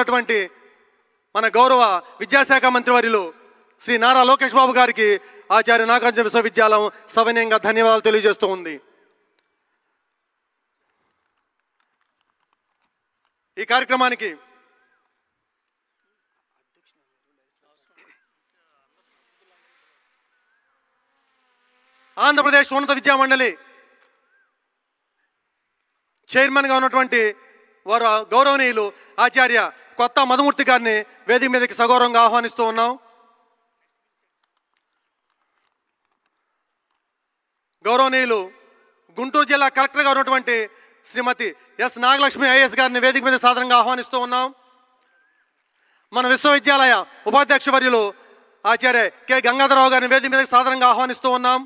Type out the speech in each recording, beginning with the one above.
ఉన్నటువంటి మన గౌరవ విద్యాశాఖ మంత్రివర్యులు శ్రీ నారా లోకేష్ బాబు గారికి ఆచార్య నాగార్జున విశ్వవిద్యాలయం సవినయంగా ధన్యవాదాలు తెలియజేస్తూ ఉంది. ఈ కార్యక్రమానికి ఆంధ్రప్రదేశ్ ఉన్నత విద్యామండలి చైర్మన్గా ఉన్నటువంటి వారు గౌరవనీయులు ఆచార్య కొత్త మధుమూర్తి గారిని వేదిక మీదకి సగౌరవంగా ఆహ్వానిస్తూ ఉన్నాం. గౌరవనీయులు గుంటూరు జిల్లా కలెక్టర్గా ఉన్నటువంటి శ్రీమతి ఎస్ నాగలక్ష్మి ఐఏఎస్ గారిని వేదిక మీద సాదరంగా ఆహ్వానిస్తూ ఉన్నాం. మన విశ్వవిద్యాలయ ఉపాధ్యక్ష వర్యులు ఆచార్య కె గంగాధరరావు గారిని వేదిక మీద సాదరంగా ఆహ్వానిస్తూ ఉన్నాం.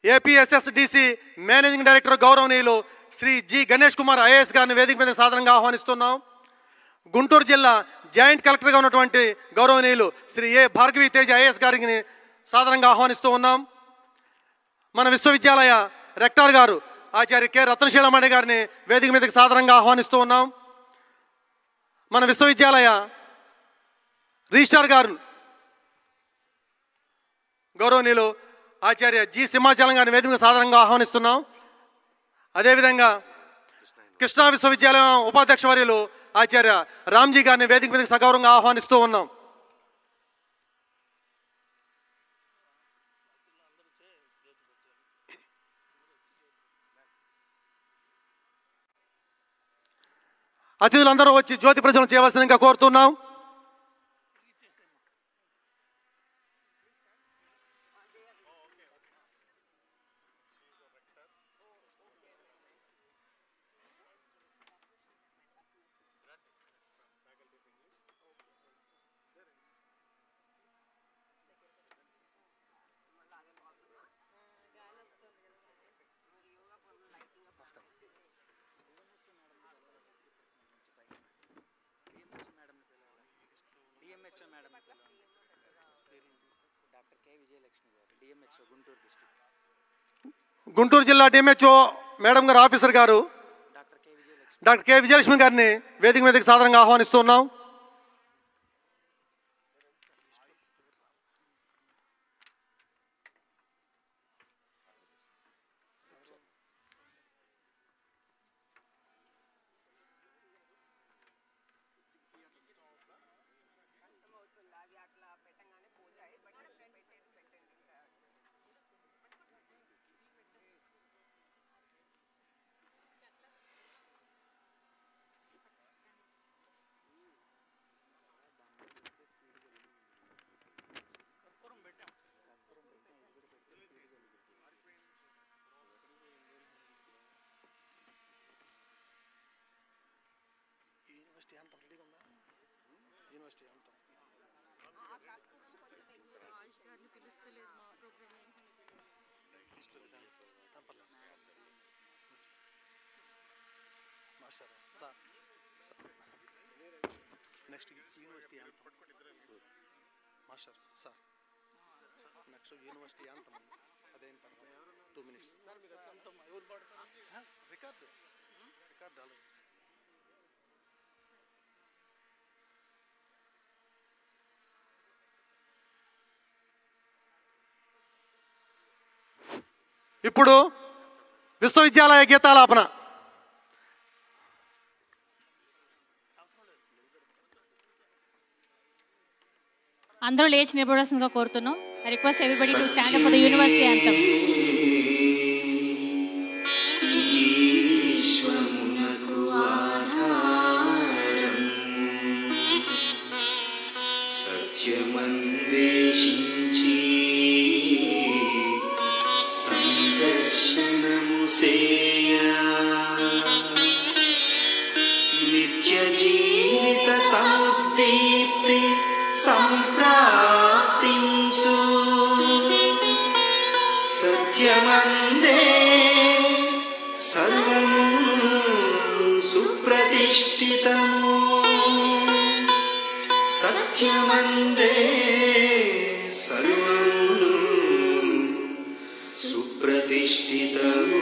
ఏపీఎస్ఎస్డిసి మేనేజింగ్ డైరెక్టర్ గౌరవనీయులు శ్రీ జి గణేష్ కుమార్ ఐఏఎస్ గారిని వేదిక మీద సాదరంగా ఆహ్వానిస్తున్నాం. గుంటూరు జిల్లా జాయింట్ కలెక్టర్గా ఉన్నటువంటి గౌరవనీయులు శ్రీ ఏ భార్గవి తేజ్ ఐఏఎస్ గారిని సాదరంగా ఆహ్వానిస్తూ ఉన్నాం. మన విశ్వవిద్యాలయ రెక్టార్ గారు ఆచార్య కె రత్నశీలమణి గారిని వేదిక మీదకి సాదరంగా ఆహ్వానిస్తూ ఉన్నాం. మన విశ్వవిద్యాలయ రిజిస్ట్రార్ గారు గౌరవనీయులు ఆచార్య జి సింహాచలం గారిని వేదిక సాదరంగా ఆహ్వానిస్తున్నాం. అదేవిధంగా కృష్ణా విశ్వవిద్యాలయం ఉపాధ్యక్ష వర్యులు ఆచార్య రామ్జీ గారిని వేదిక మీదకి సగౌరవంగా ఆహ్వానిస్తూ ఉన్నాం. అతిథులందరూ వచ్చి జ్యోతి ప్రజ్వలన చేయవలసిందిగా కోరుతున్నాం. గుంటూరు జిల్లా డిఎంహెచ్ఓ మేడం గారు ఆఫీసర్ గారు డాక్టర్ కె విజయలక్ష్మి గారిని వేదిక మీదకి సాదరంగా ఆహ్వానిస్తున్నాం. యూనివర్సిటీ అంతా రెడీగా ఉందా? యూనివర్సిటీ అంతా మాస్టర్ సార్ నెక్స్ట్ యూనివర్సిటీ అంతా మాస్టర్ సార్ నెక్స్ట్ యూనివర్సిటీ అంతా అదైన తర్వాత 2 minutes రికార్డు అలా ఇప్పుడు విశ్వవిద్యాలయ గీతాలాపన. అందరూ లేచి నిలబడాల్సిందిగా కోరుతున్నాం. I request everybody to stand up for the university anthem. సుప్రతిష్ఠితము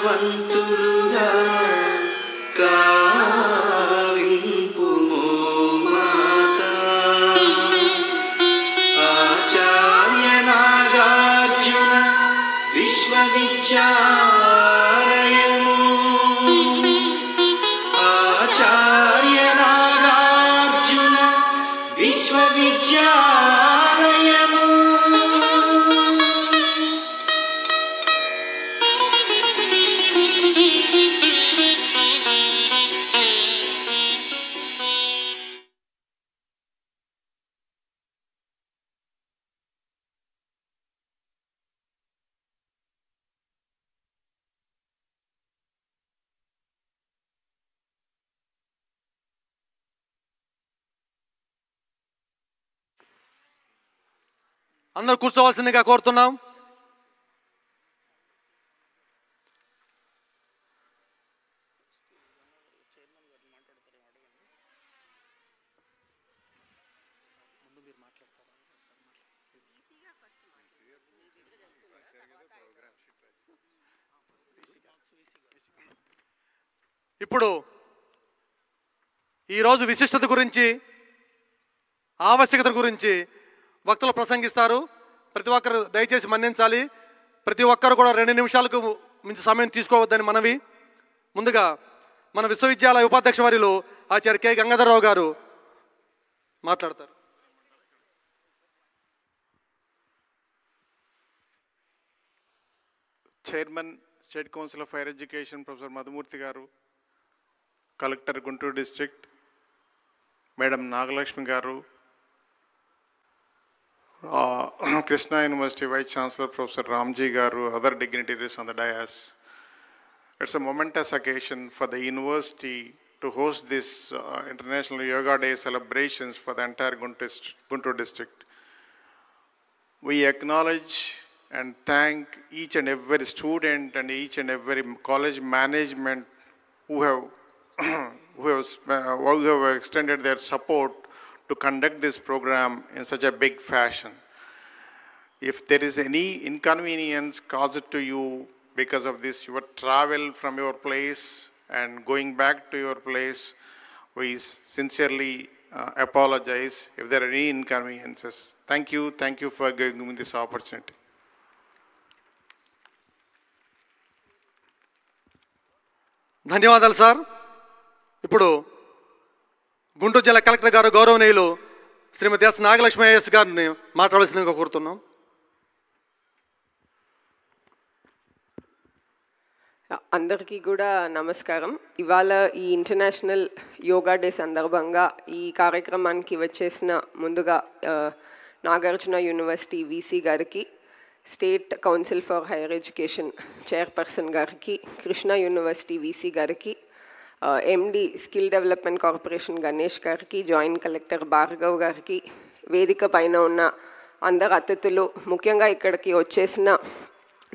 విద్యావంతులుగా కావింపుమో మాతా. ఆచార్య నాగార్జున విశ్వవిద్యాలయము, ఆచార్య నాగార్జున విశ్వవిద్యాలయము. అందరూ కూర్చోవలసిందిగా కోరుతున్నాం. ఇప్పుడు ఈరోజు విశిష్టత గురించి, ఆవశ్యకత గురించి వక్తలు ప్రసంగిస్తారు. ప్రతి ఒక్కరు దయచేసి మన్నించాలి. ప్రతి ఒక్కరు కూడా 2 నిమిషాలకు మించి సమయం తీసుకోవద్దని మనవి. ముందుగా మన విశ్వవిద్యాలయ ఉపాధ్యక్ష వర్యులు ఆచార్య కె గంగాధరరావు గారు మాట్లాడతారు. Chairman state council of higher education professor Madhumurthy garu, collector Guntur district madam Nagalakshmi garu, Krishna University Vice Chancellor Professor Ramji Garu, other dignitaries on the dais. It's a momentous occasion for the university to host this International Yoga Day celebrations for the entire Guntur district. We acknowledge and thank each and every student and each and every college management who have extended their support to conduct this program in such a big fashion. If there is any inconvenience caused to you because of this, your travel from your place and going back to your place, we sincerely apologize if there are any inconveniences. Thank you for giving me this opportunity. ధన్యవాదాలు sir. ఇప్పుడు గుంటూరు జిల్లా collector గారు గౌరవనీయులు శ్రీమతి yes Nagalakshmi IAS గారిని మాట్లాడవలసిందిగా కోరుతున్నాం. అందరికీ కూడా నమస్కారం. ఇవాళ ఈ ఇంటర్నేషనల్ యోగా డే సందర్భంగా ఈ కార్యక్రమానికి వచ్చేసిన ముందుగా నాగార్జున యూనివర్సిటీ వీసీ గారికి, state council for higher education chairperson గారికి, కృష్ణా యూనివర్సిటీ వీసీ గారికి, ఎండి స్కిల్ డెవలప్మెంట్ కార్పొరేషన్ గణేష్ గారికి, జాయింట్ కలెక్టర్ భార్గవ్ గారికి, వేదిక పైన ఉన్న అందరు అతిథులు, ముఖ్యంగా ఇక్కడికి వచ్చేసిన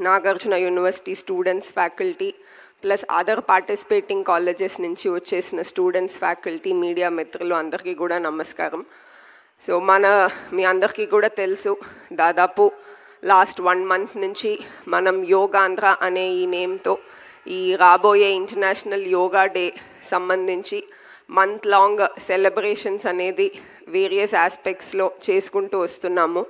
Nagarjuna university students, faculty plus other participating colleges నుంచి వచ్చేసిన స్టూడెంట్స్, ఫ్యాకల్టీ, మీడియా మిత్రులు అందరికీ కూడా నమస్కారం. సో మీ అందరికీ కూడా తెలుసు, దాదాపు లాస్ట్ 1 month నుంచి మనం యోగాంధ్ర అనే ఈ నేమ్తో ఈ రాబోయే ఇంటర్నేషనల్ యోగా డే సంబంధించి మంత్ లాంగ్ సెలబ్రేషన్స్ అనేది వేరియస్ ఆస్పెక్ట్స్లో చేసుకుంటూ వస్తున్నాము.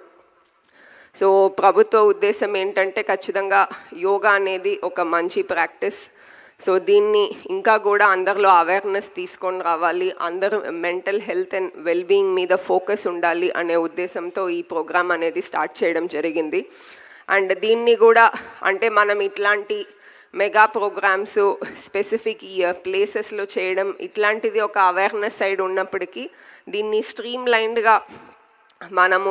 సో ప్రభుత్వ ఉద్దేశం ఏంటంటే ఖచ్చితంగా యోగా అనేది ఒక మంచి ప్రాక్టీస్. సో దీన్ని ఇంకా కూడా అందరిలో అవేర్నెస్ తీసుకొని రావాలి, అందరూ మెంటల్ హెల్త్ అండ్ వెల్బీయింగ్ మీద ఫోకస్ ఉండాలి అనే ఉద్దేశంతో ఈ ప్రోగ్రామ్ అనేది స్టార్ట్ చేయడం జరిగింది. అండ్ దీన్ని కూడా అంటే మనం ఇట్లాంటి మెగా ప్రోగ్రామ్స్ స్పెసిఫిక్ ప్లేసెస్లో చేయడం ఇట్లాంటిది ఒక అవేర్నెస్ సైడ్ ఉన్నప్పటికీ దీన్ని స్ట్రీమ్ లైన్డ్గా మనము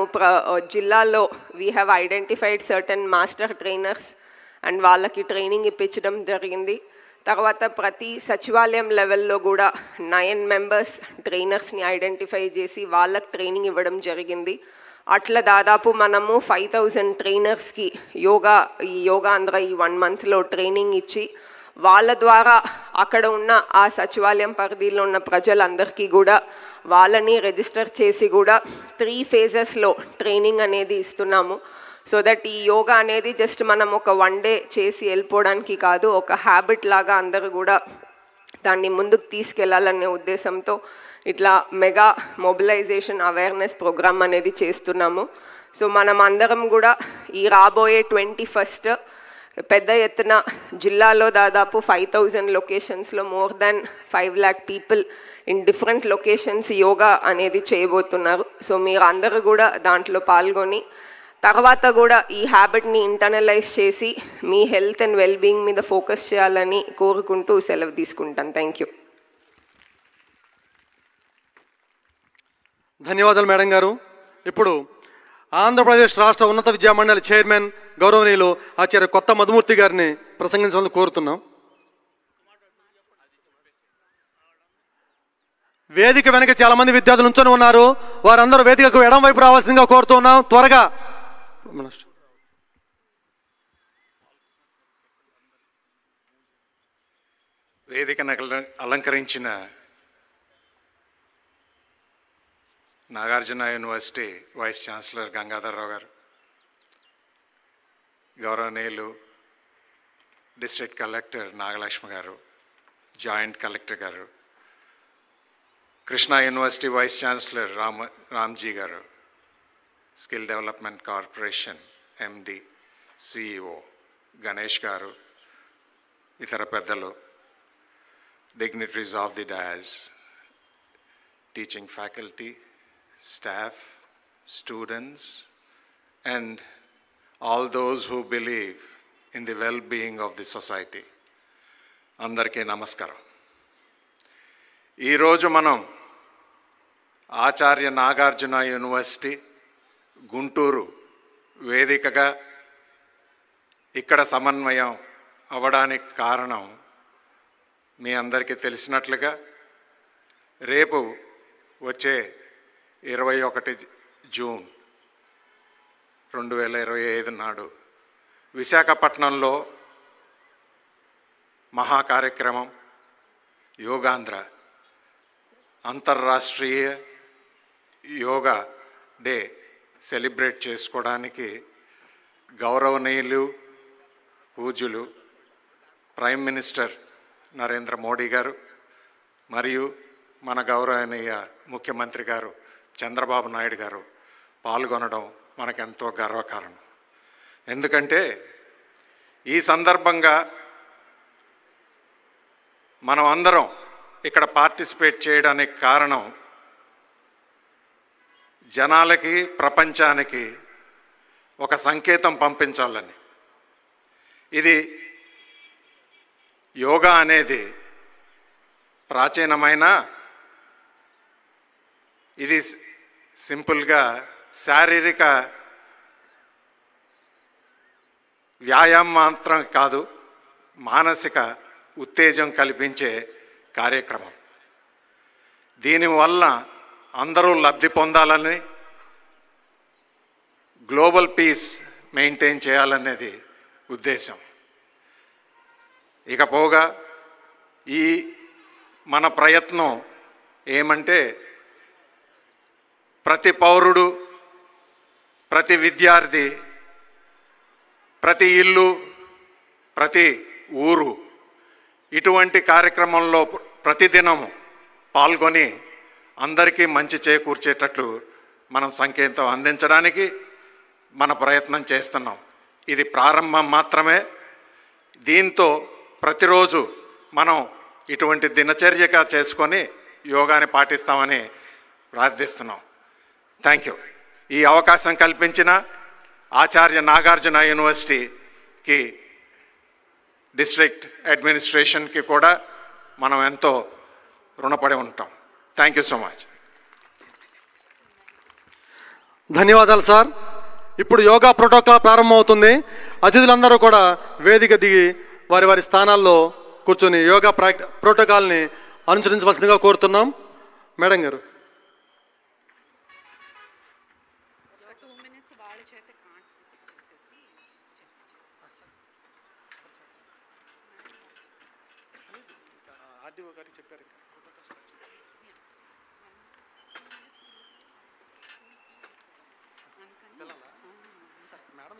జిల్లాలో we have identified certain master trainers and వాళ్ళకి ట్రైనింగ్ ఇప్పించడం జరిగింది. తర్వాత ప్రతి సచివాలయం లెవెల్లో కూడా 9 members ట్రైనర్స్ని ఐడెంటిఫై చేసి వాళ్ళకి ట్రైనింగ్ ఇవ్వడం జరిగింది. అట్లా దాదాపు మనము 5000 ట్రైనర్స్కి ఈ యోగాంధ్ర ఈ 1 monthలో ట్రైనింగ్ ఇచ్చి వాళ్ళ ద్వారా అక్కడ ఉన్న ఆ సచివాలయం పరిధిలో ఉన్న ప్రజలందరికీ కూడా వాళ్ళని రిజిస్టర్ చేసి కూడా 3 phases ట్రైనింగ్ అనేది ఇస్తున్నాము. సో దట్ ఈ యోగా అనేది జస్ట్ మనం ఒక 1 డే చేసి వెళ్ళిపోవడానికి కాదు, ఒక హ్యాబిట్ లాగా అందరూ కూడా దాన్ని ముందుకు తీసుకెళ్లాలనే ఉద్దేశంతో ఇట్లా మెగా మొబిలైజేషన్ అవేర్నెస్ ప్రోగ్రామ్ అనేది చేస్తున్నాము. సో మనం అందరం కూడా ఈ రాబోయే 21st పెద్ద ఎత్తున జిల్లాలో దాదాపు 5,000 లొకేషన్స్లో more than 5 lakh people in different locations yoga అనేది చేయబోతున్నారు. సో మీరు అందరూ కూడా దాంట్లో పాల్గొని తర్వాత కూడా ఈ హ్యాబిట్ని ఇంటర్నలైజ్ చేసి మీ హెల్త్ అండ్ వెల్బీయింగ్ మీద ఫోకస్ చేయాలని కోరుకుంటూ సెలవు తీసుకుంటాను. Thank you. ధన్యవాదాలు మేడం గారు. ఇప్పుడు ఆంధ్రప్రదేశ్ రాష్ట్ర ఉన్నత విద్యా మండలి చైర్మన్ గౌరవనీయులు ఆచార్య కొత్త మధుమూర్తి గారిని ప్రసంగించాలని కోరుతున్నాం. వేదిక వెనక చాలా మంది విద్యార్థులు నుంచొని ఉన్నారు. వారందరూ వేదికకు ఎడం వైపు రావాల్సిందిగా కోరుతున్నాం. త్వరగా వేదికను అలంకరించిన Nagarjuna university vice chancellor Gangadharrao garu, గౌరవనీయులు district collector Nagalakshmi garu, joint collector garu, Krishna university vice chancellor Ramji garu, skill development corporation MD CEO Ganesh garu, ఇతర పెద్దలు, dignitaries of the dais, teaching faculty, staff, students, and all those who believe in the well-being of the society. అందరికీ నమస్కారం. ఈరోజు మనం Acharya Nagarjuna university Guntur వేదికగా ఇక్కడ సమన్వయం అవ్వడానికి కారణం మీ అందరికీ తెలిసినట్లుగా రేపు వచ్చే 21 జూన్ 2025 నాడు విశాఖపట్నంలో మహా కార్యక్రమం యోగాంధ్ర అంతర్రాష్ట్రీయ యోగా డే సెలబ్రేట్ చేసుకోవడానికి గౌరవనీయులు పూజ్యులు ప్రైమ్ మినిస్టర్ నరేంద్ర మోడీ గారు మరియు మన గౌరవనీయ ముఖ్యమంత్రి గారు చంద్రబాబు నాయుడు గారు పాల్గొనడం మనకెంతో గర్వకారణం. ఎందుకంటే ఈ సందర్భంగా మనం అందరం ఇక్కడ పార్టిసిపేట్ చేయడానికి కారణం జనాలకి, ప్రపంచానికి ఒక సంకేతం పంపించాలని. ఇది యోగా అనేది ప్రాచీనమైన, ఇది సింపుల్గా శారీరక వ్యాయామం మాత్రం కాదు, మానసిక ఉత్తేజం కల్పించే కార్యక్రమం. దీనివల్ల అందరూ లబ్ధి పొందాలని, గ్లోబల్ పీస్ మెయింటైన్ చేయాలనేది ఉద్దేశం. ఇకపోగా ఈ మన ప్రయత్నం ఏమంటే ప్రతి పౌరుడు, ప్రతి విద్యార్థి, ప్రతి ఇల్లు, ప్రతి ఊరు ఇటువంటి కార్యక్రమంలో ప్రతిదినము పాల్గొని అందరికీ మంచి చేకూర్చేటట్లు మనం సంకేతం అందించడానికి మన ప్రయత్నం చేస్తున్నాం. ఇది ప్రారంభం మాత్రమే. దీంతో ప్రతిరోజు మనం ఇటువంటి దినచర్యగా చేసుకొని యోగాని పాటిస్తామని ప్రార్థిస్తున్నాం. Thank you. ఈ అవకాశం కల్పించిన ఆచార్య నాగార్జున యూనివర్సిటీకి, డిస్ట్రిక్ట్ అడ్మినిస్ట్రేషన్కి కూడా మనం ఎంతో రుణపడి ఉంటాం. Thank you so much. ధన్యవాదాలు సార్. ఇప్పుడు యోగా ప్రోటోకాల్ ప్రారంభమవుతుంది. అతిథులందరూ కూడా వేదిక దిగి వారి వారి స్థానాల్లో కూర్చొని యోగా ప్రోటోకాల్ని అనుసరించవలసిందిగా కోరుతున్నాం. మేడం గారు. మేడం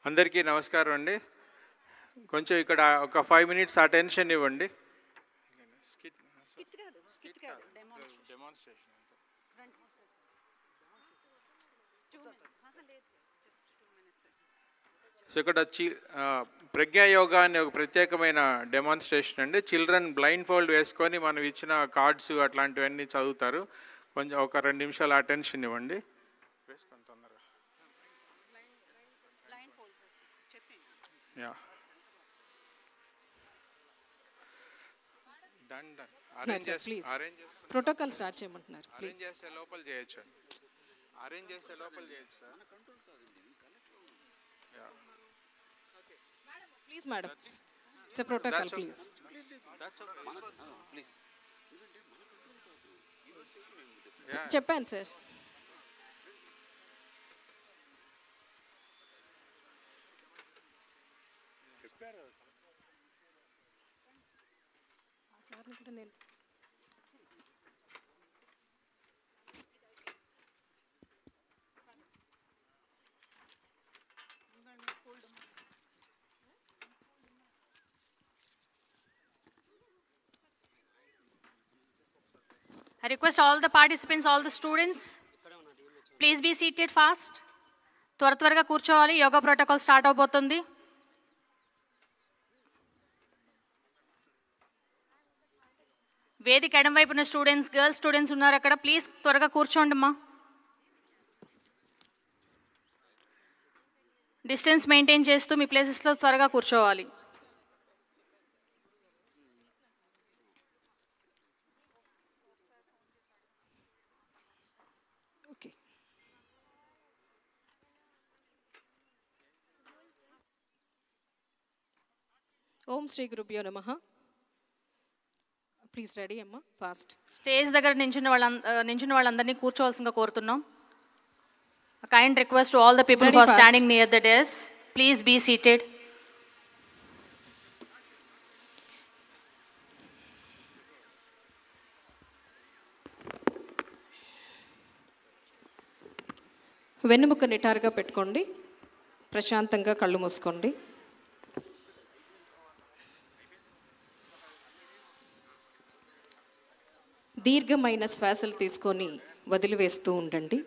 అందరికీ నమస్కారం అండి. కొంచెం ఇక్కడ ఒక 5 minutes అటెన్షన్ ఇవ్వండి. సో ఇక్కడ ప్రజ్ఞా యోగా అనే ఒక ప్రత్యేకమైన డెమాన్స్ట్రేషన్ అండి. చిల్డ్రన్ బ్లైండ్ ఫోల్డ్ వేసుకొని మనం ఇచ్చిన కార్డ్స్ అట్లాంటివన్నీ చదువుతారు. కొంచెం ఒక 2 నిమిషాలు అటెన్షన్ ఇవ్వండి. ప్రోటోకాల్ స్టార్ట్ చేయమంటున్నారు. అరేంజ్ చేస్తే లోపల చేయొచ్చు. అరేంజ్ చేస్తే లోపల చేయొచ్చు sir. Please madam, it's a protocol please. చెప్పాను సార్. సార్ని కూడా నేను I request all the participants, all the students, please be seated fast. త్వరగా కూర్చోవాలి. యోగా ప్రోటోకాల్ స్టార్ట్ అవబోతుంది. వేదిక ఎడం వైపున స్టూడెంట్స్, గర్ల్స్ స్టూడెంట్స్ ఉన్నారు అక్కడ. ప్లీజ్ త్వరగా కూర్చోండి అమ్మా. డిస్టెన్స్ మెయింటైన్ చేస్తూ మీ ప్లేసెస్లో త్వరగా కూర్చోవాలి. ఓం శ్రీ గురుభ్యో నమః. ప్లీజ్ రెడీ అమ్మా, ఫాస్ట్. స్టేజ్ దగ్గర నించున్న వాళ్ళందరినీ కూర్చోవాల్సిందిగా కోరుతున్నాం. Kind request to all the people who are standing near the desk, please be seated. వెన్నుముక్క నిటారుగా పెట్టుకోండి. ప్రశాంతంగా కళ్ళు మూసుకోండి. దీర్ఘమైన శ్వాసలు తీసుకొని వదిలివేస్తూ ఉండండి.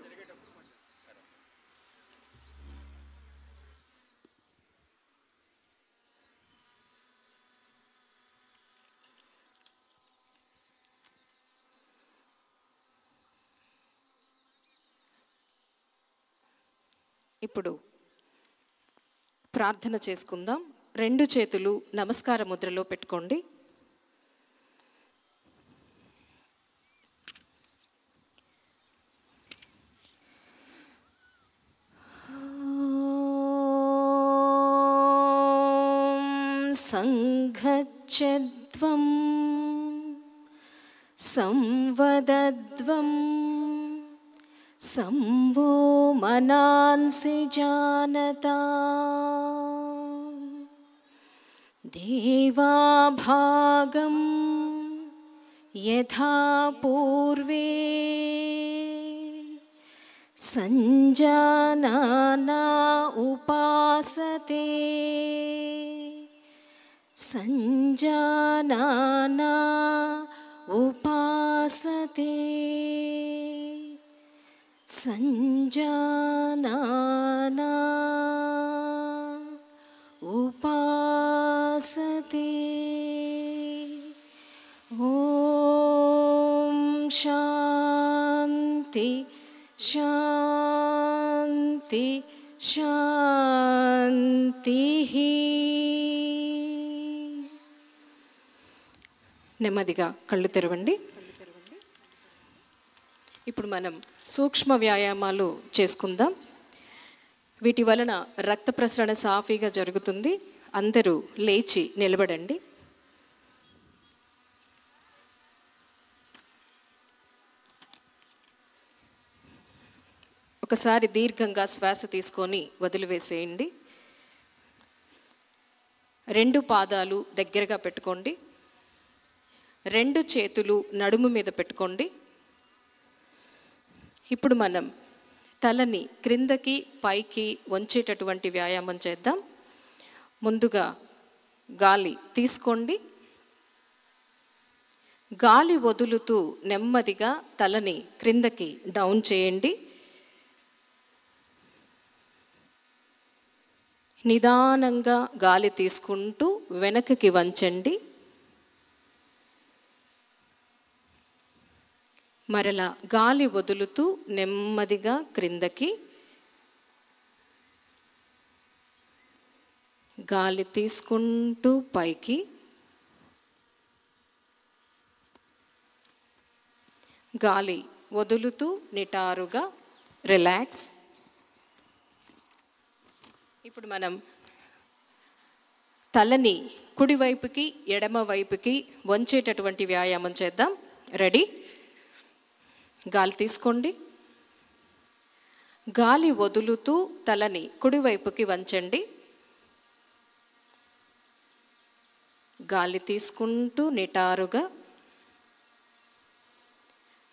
ఇప్పుడు ప్రార్థన చేసుకుందాం. 2 చేతులు నమస్కార ముద్రలో పెట్టుకోండి. సంఘచ్చద్వం సంవదద్వం సంవో మనాంసి జానతా దేవాభాగం యథా పూర్వే సంజానానా ఉపాసతే సంజానానా ఉపాసతే సంజానానా ఉపాసతే. ఓం శాంతి శాంతి శాంతి. నెమ్మదిగా కళ్ళు తెరవండి. ఇప్పుడు మనం సూక్ష్మ వ్యాయామాలు చేసుకుందాం. వీటి వలన రక్త ప్రసరణ సాఫీగా జరుగుతుంది. అందరూ లేచి నిలబడండి. ఒకసారి దీర్ఘంగా శ్వాస తీసుకొని వదిలివేసేయండి. రెండు పాదాలు దగ్గరగా పెట్టుకోండి. రెండు చేతులు నడుము మీద పెట్టుకోండి. ఇప్పుడు మనం తలని క్రిందకి పైకి వంచేటటువంటి వ్యాయామం చేద్దాం. ముందుగా గాలి తీసుకోండి. గాలి వదులుతూ నెమ్మదిగా తలని క్రిందకి డౌన్ చేయండి. నిదానంగా గాలి తీసుకుంటూ వెనక్కి వంచండి. మరలా గాలి వదులుతూ నెమ్మదిగా క్రిందకి, గాలి తీసుకుంటూ పైకి, గాలి వదులుతూ నిటారుగా రిలాక్స్. ఇప్పుడు మనం తలని కుడివైపుకి ఎడమ వైపుకి వంచేటటువంటి వ్యాయామం చేద్దాం. రెడీ? గాలి తీసుకోండి. గాలి వదులుతూ తలని కుడివైపుకి వంచండి. గాలి తీసుకుంటూ నిటారుగా,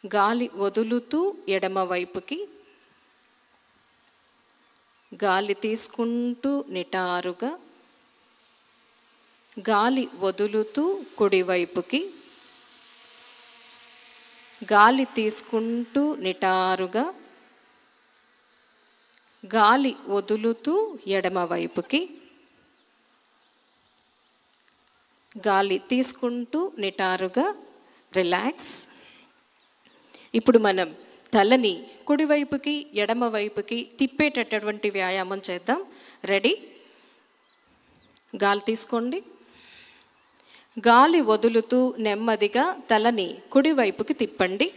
గాలి వదులుతూ ఎడమ వైపుకి, గాలి తీసుకుంటూ నిటారుగా, గాలి వదులుతూ కుడివైపుకి, గాలి తీసుకుంటూ నిటారుగా, గాలి వదులుతూ ఎడమ వైపుకి, గాలి తీసుకుంటూ నిటారుగా రిలాక్స్. ఇప్పుడు మనం తలని కుడివైపుకి ఎడమ వైపుకి తిప్పేటటువంటి వ్యాయామం చేద్దాం. రెడీ? గాలి తీసుకోండి. గాలి వదులుతూ నెమ్మదిగా తలని కుడివైపుకి తిప్పండి.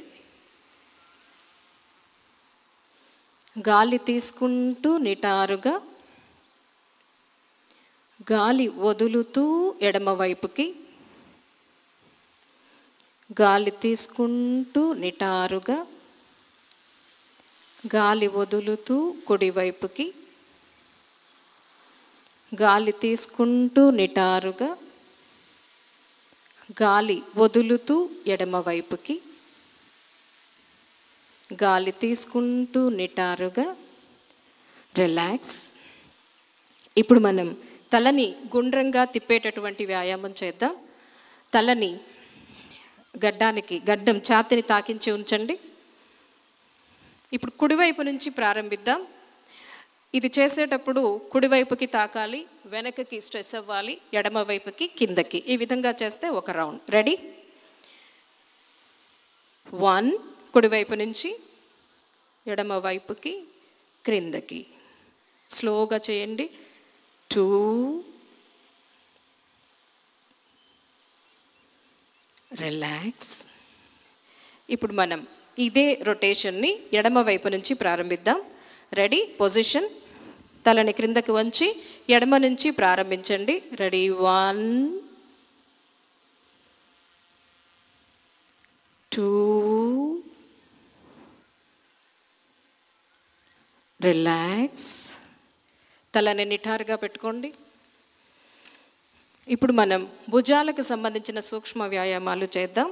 గాలి తీసుకుంటూ నిటారుగా, గాలి వదులుతూ ఎడమ వైపుకి, గాలి తీసుకుంటూ నిటారుగా, గాలి వదులుతూ కుడివైపుకి, గాలి తీసుకుంటూ నిటారుగా, గాలి వదులుతూ ఎడమ వైపుకి, గాలి తీసుకుంటూ నిటారుగా రిలాక్స్. ఇప్పుడు మనం తలని గుండ్రంగా తిప్పేటటువంటి వ్యాయామం చేద్దాం. తలని గడ్డం ఛాతీని తాకించి ఉంచండి. ఇప్పుడు కుడివైపు నుంచి ప్రారంభిద్దాం. ఇది చేసేటప్పుడు కుడివైపుకి తాకాలి, వెనకకి స్ట్రెస్ అవ్వాలి, ఎడమ వైపుకి కిందకి. ఈ విధంగా చేస్తే ఒక రౌండ్. రెడీ? 1, కుడివైపు నుంచి ఎడమ వైపుకి క్రిందకి. స్లోగా చేయండి. 2, రిలాక్స్. ఇప్పుడు మనం ఇదే రొటేషన్ని ఎడమ వైపు నుంచి ప్రారంభిద్దాం. రెడీ? పొజిషన్. తలని క్రిందకి వంచి ఎడమ నుంచి ప్రారంభించండి. రెడీ? 1, 2, రిలాక్స్. తలని నిటారుగా పెట్టుకోండి. ఇప్పుడు మనం భుజాలకు సంబంధించిన సూక్ష్మ వ్యాయామాలు చేద్దాం.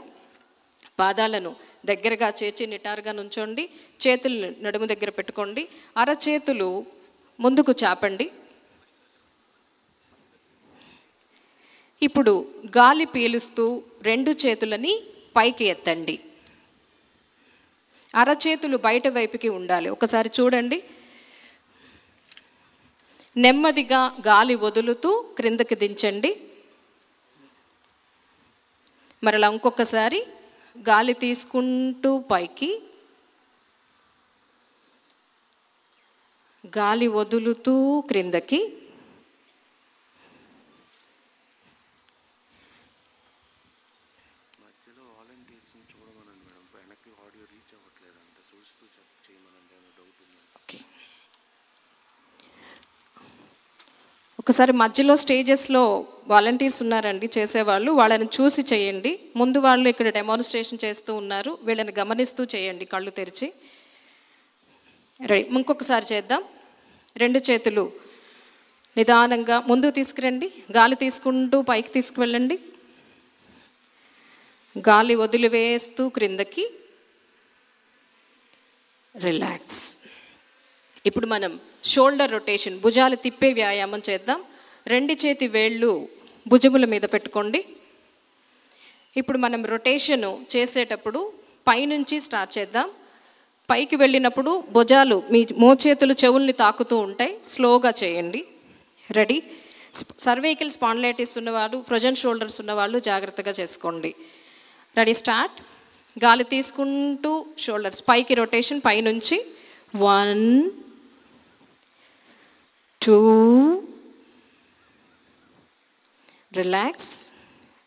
పాదాలను దగ్గరగా చేర్చి నిటారుగా నుంచోండి. చేతులు నడుము దగ్గర పెట్టుకోండి. అరచేతులు ముందుకు చాపండి. ఇప్పుడు గాలి పీలుస్తూ రెండు చేతులని పైకి ఎత్తండి. అరచేతులు బయట వైపుకి ఉండాలి. ఒకసారి చూడండి. నెమ్మదిగా గాలి వదులుతూ క్రిందకి దించండి. మరలా ఇంకొకసారి గాలి తీసుకుంటూ పైకి, గాలి వదులుతూ క్రిందకి, ఒకసారి మధ్యలో స్టేజెస్లో వాలంటీర్స్ ఉన్నారండి చేసేవాళ్ళు, వాళ్ళని చూసి చేయండి. ముందు వాళ్ళు ఇక్కడ డెమాన్స్ట్రేషన్ చేస్తూ ఉన్నారు, వీళ్ళని గమనిస్తూ చేయండి కళ్ళు తెరిచి. రెడీ? ఇంకొకసారి చేద్దాం. రెండు చేతులు నిదానంగా ముందుకు తీసుకురండి. గాలి తీసుకుంటూ పైకి తీసుకువెళ్ళండి. గాలి వదిలివేస్తూ క్రిందకి. రిలాక్స్. ఇప్పుడు మనం షోల్డర్ రొటేషన్, భుజాలు తిప్పే వ్యాయామం చేద్దాం. 2 చేతి వేళ్ళు భుజముల మీద పెట్టుకోండి. ఇప్పుడు మనం రొటేషన్ చేసేటప్పుడు పైనుంచి స్టార్ట్ చేద్దాం. పైకి వెళ్ళినప్పుడు భుజాలు మీ మోచేతులు చెవుల్ని తాకుతూ ఉంటాయి. స్లోగా చేయండి. రెడీ? సర్వైకల్ స్పాండిలైటిస్ ఉన్నవాళ్ళు, ఫ్రోజన్ షోల్డర్స్ ఉన్నవాళ్ళు జాగ్రత్తగా చేసుకోండి. రెడీ? స్టార్ట్. గాలి తీసుకుంటూ షోల్డర్స్ పైకి రొటేషన్, పైనుంచి 1 2. రిలాక్స్.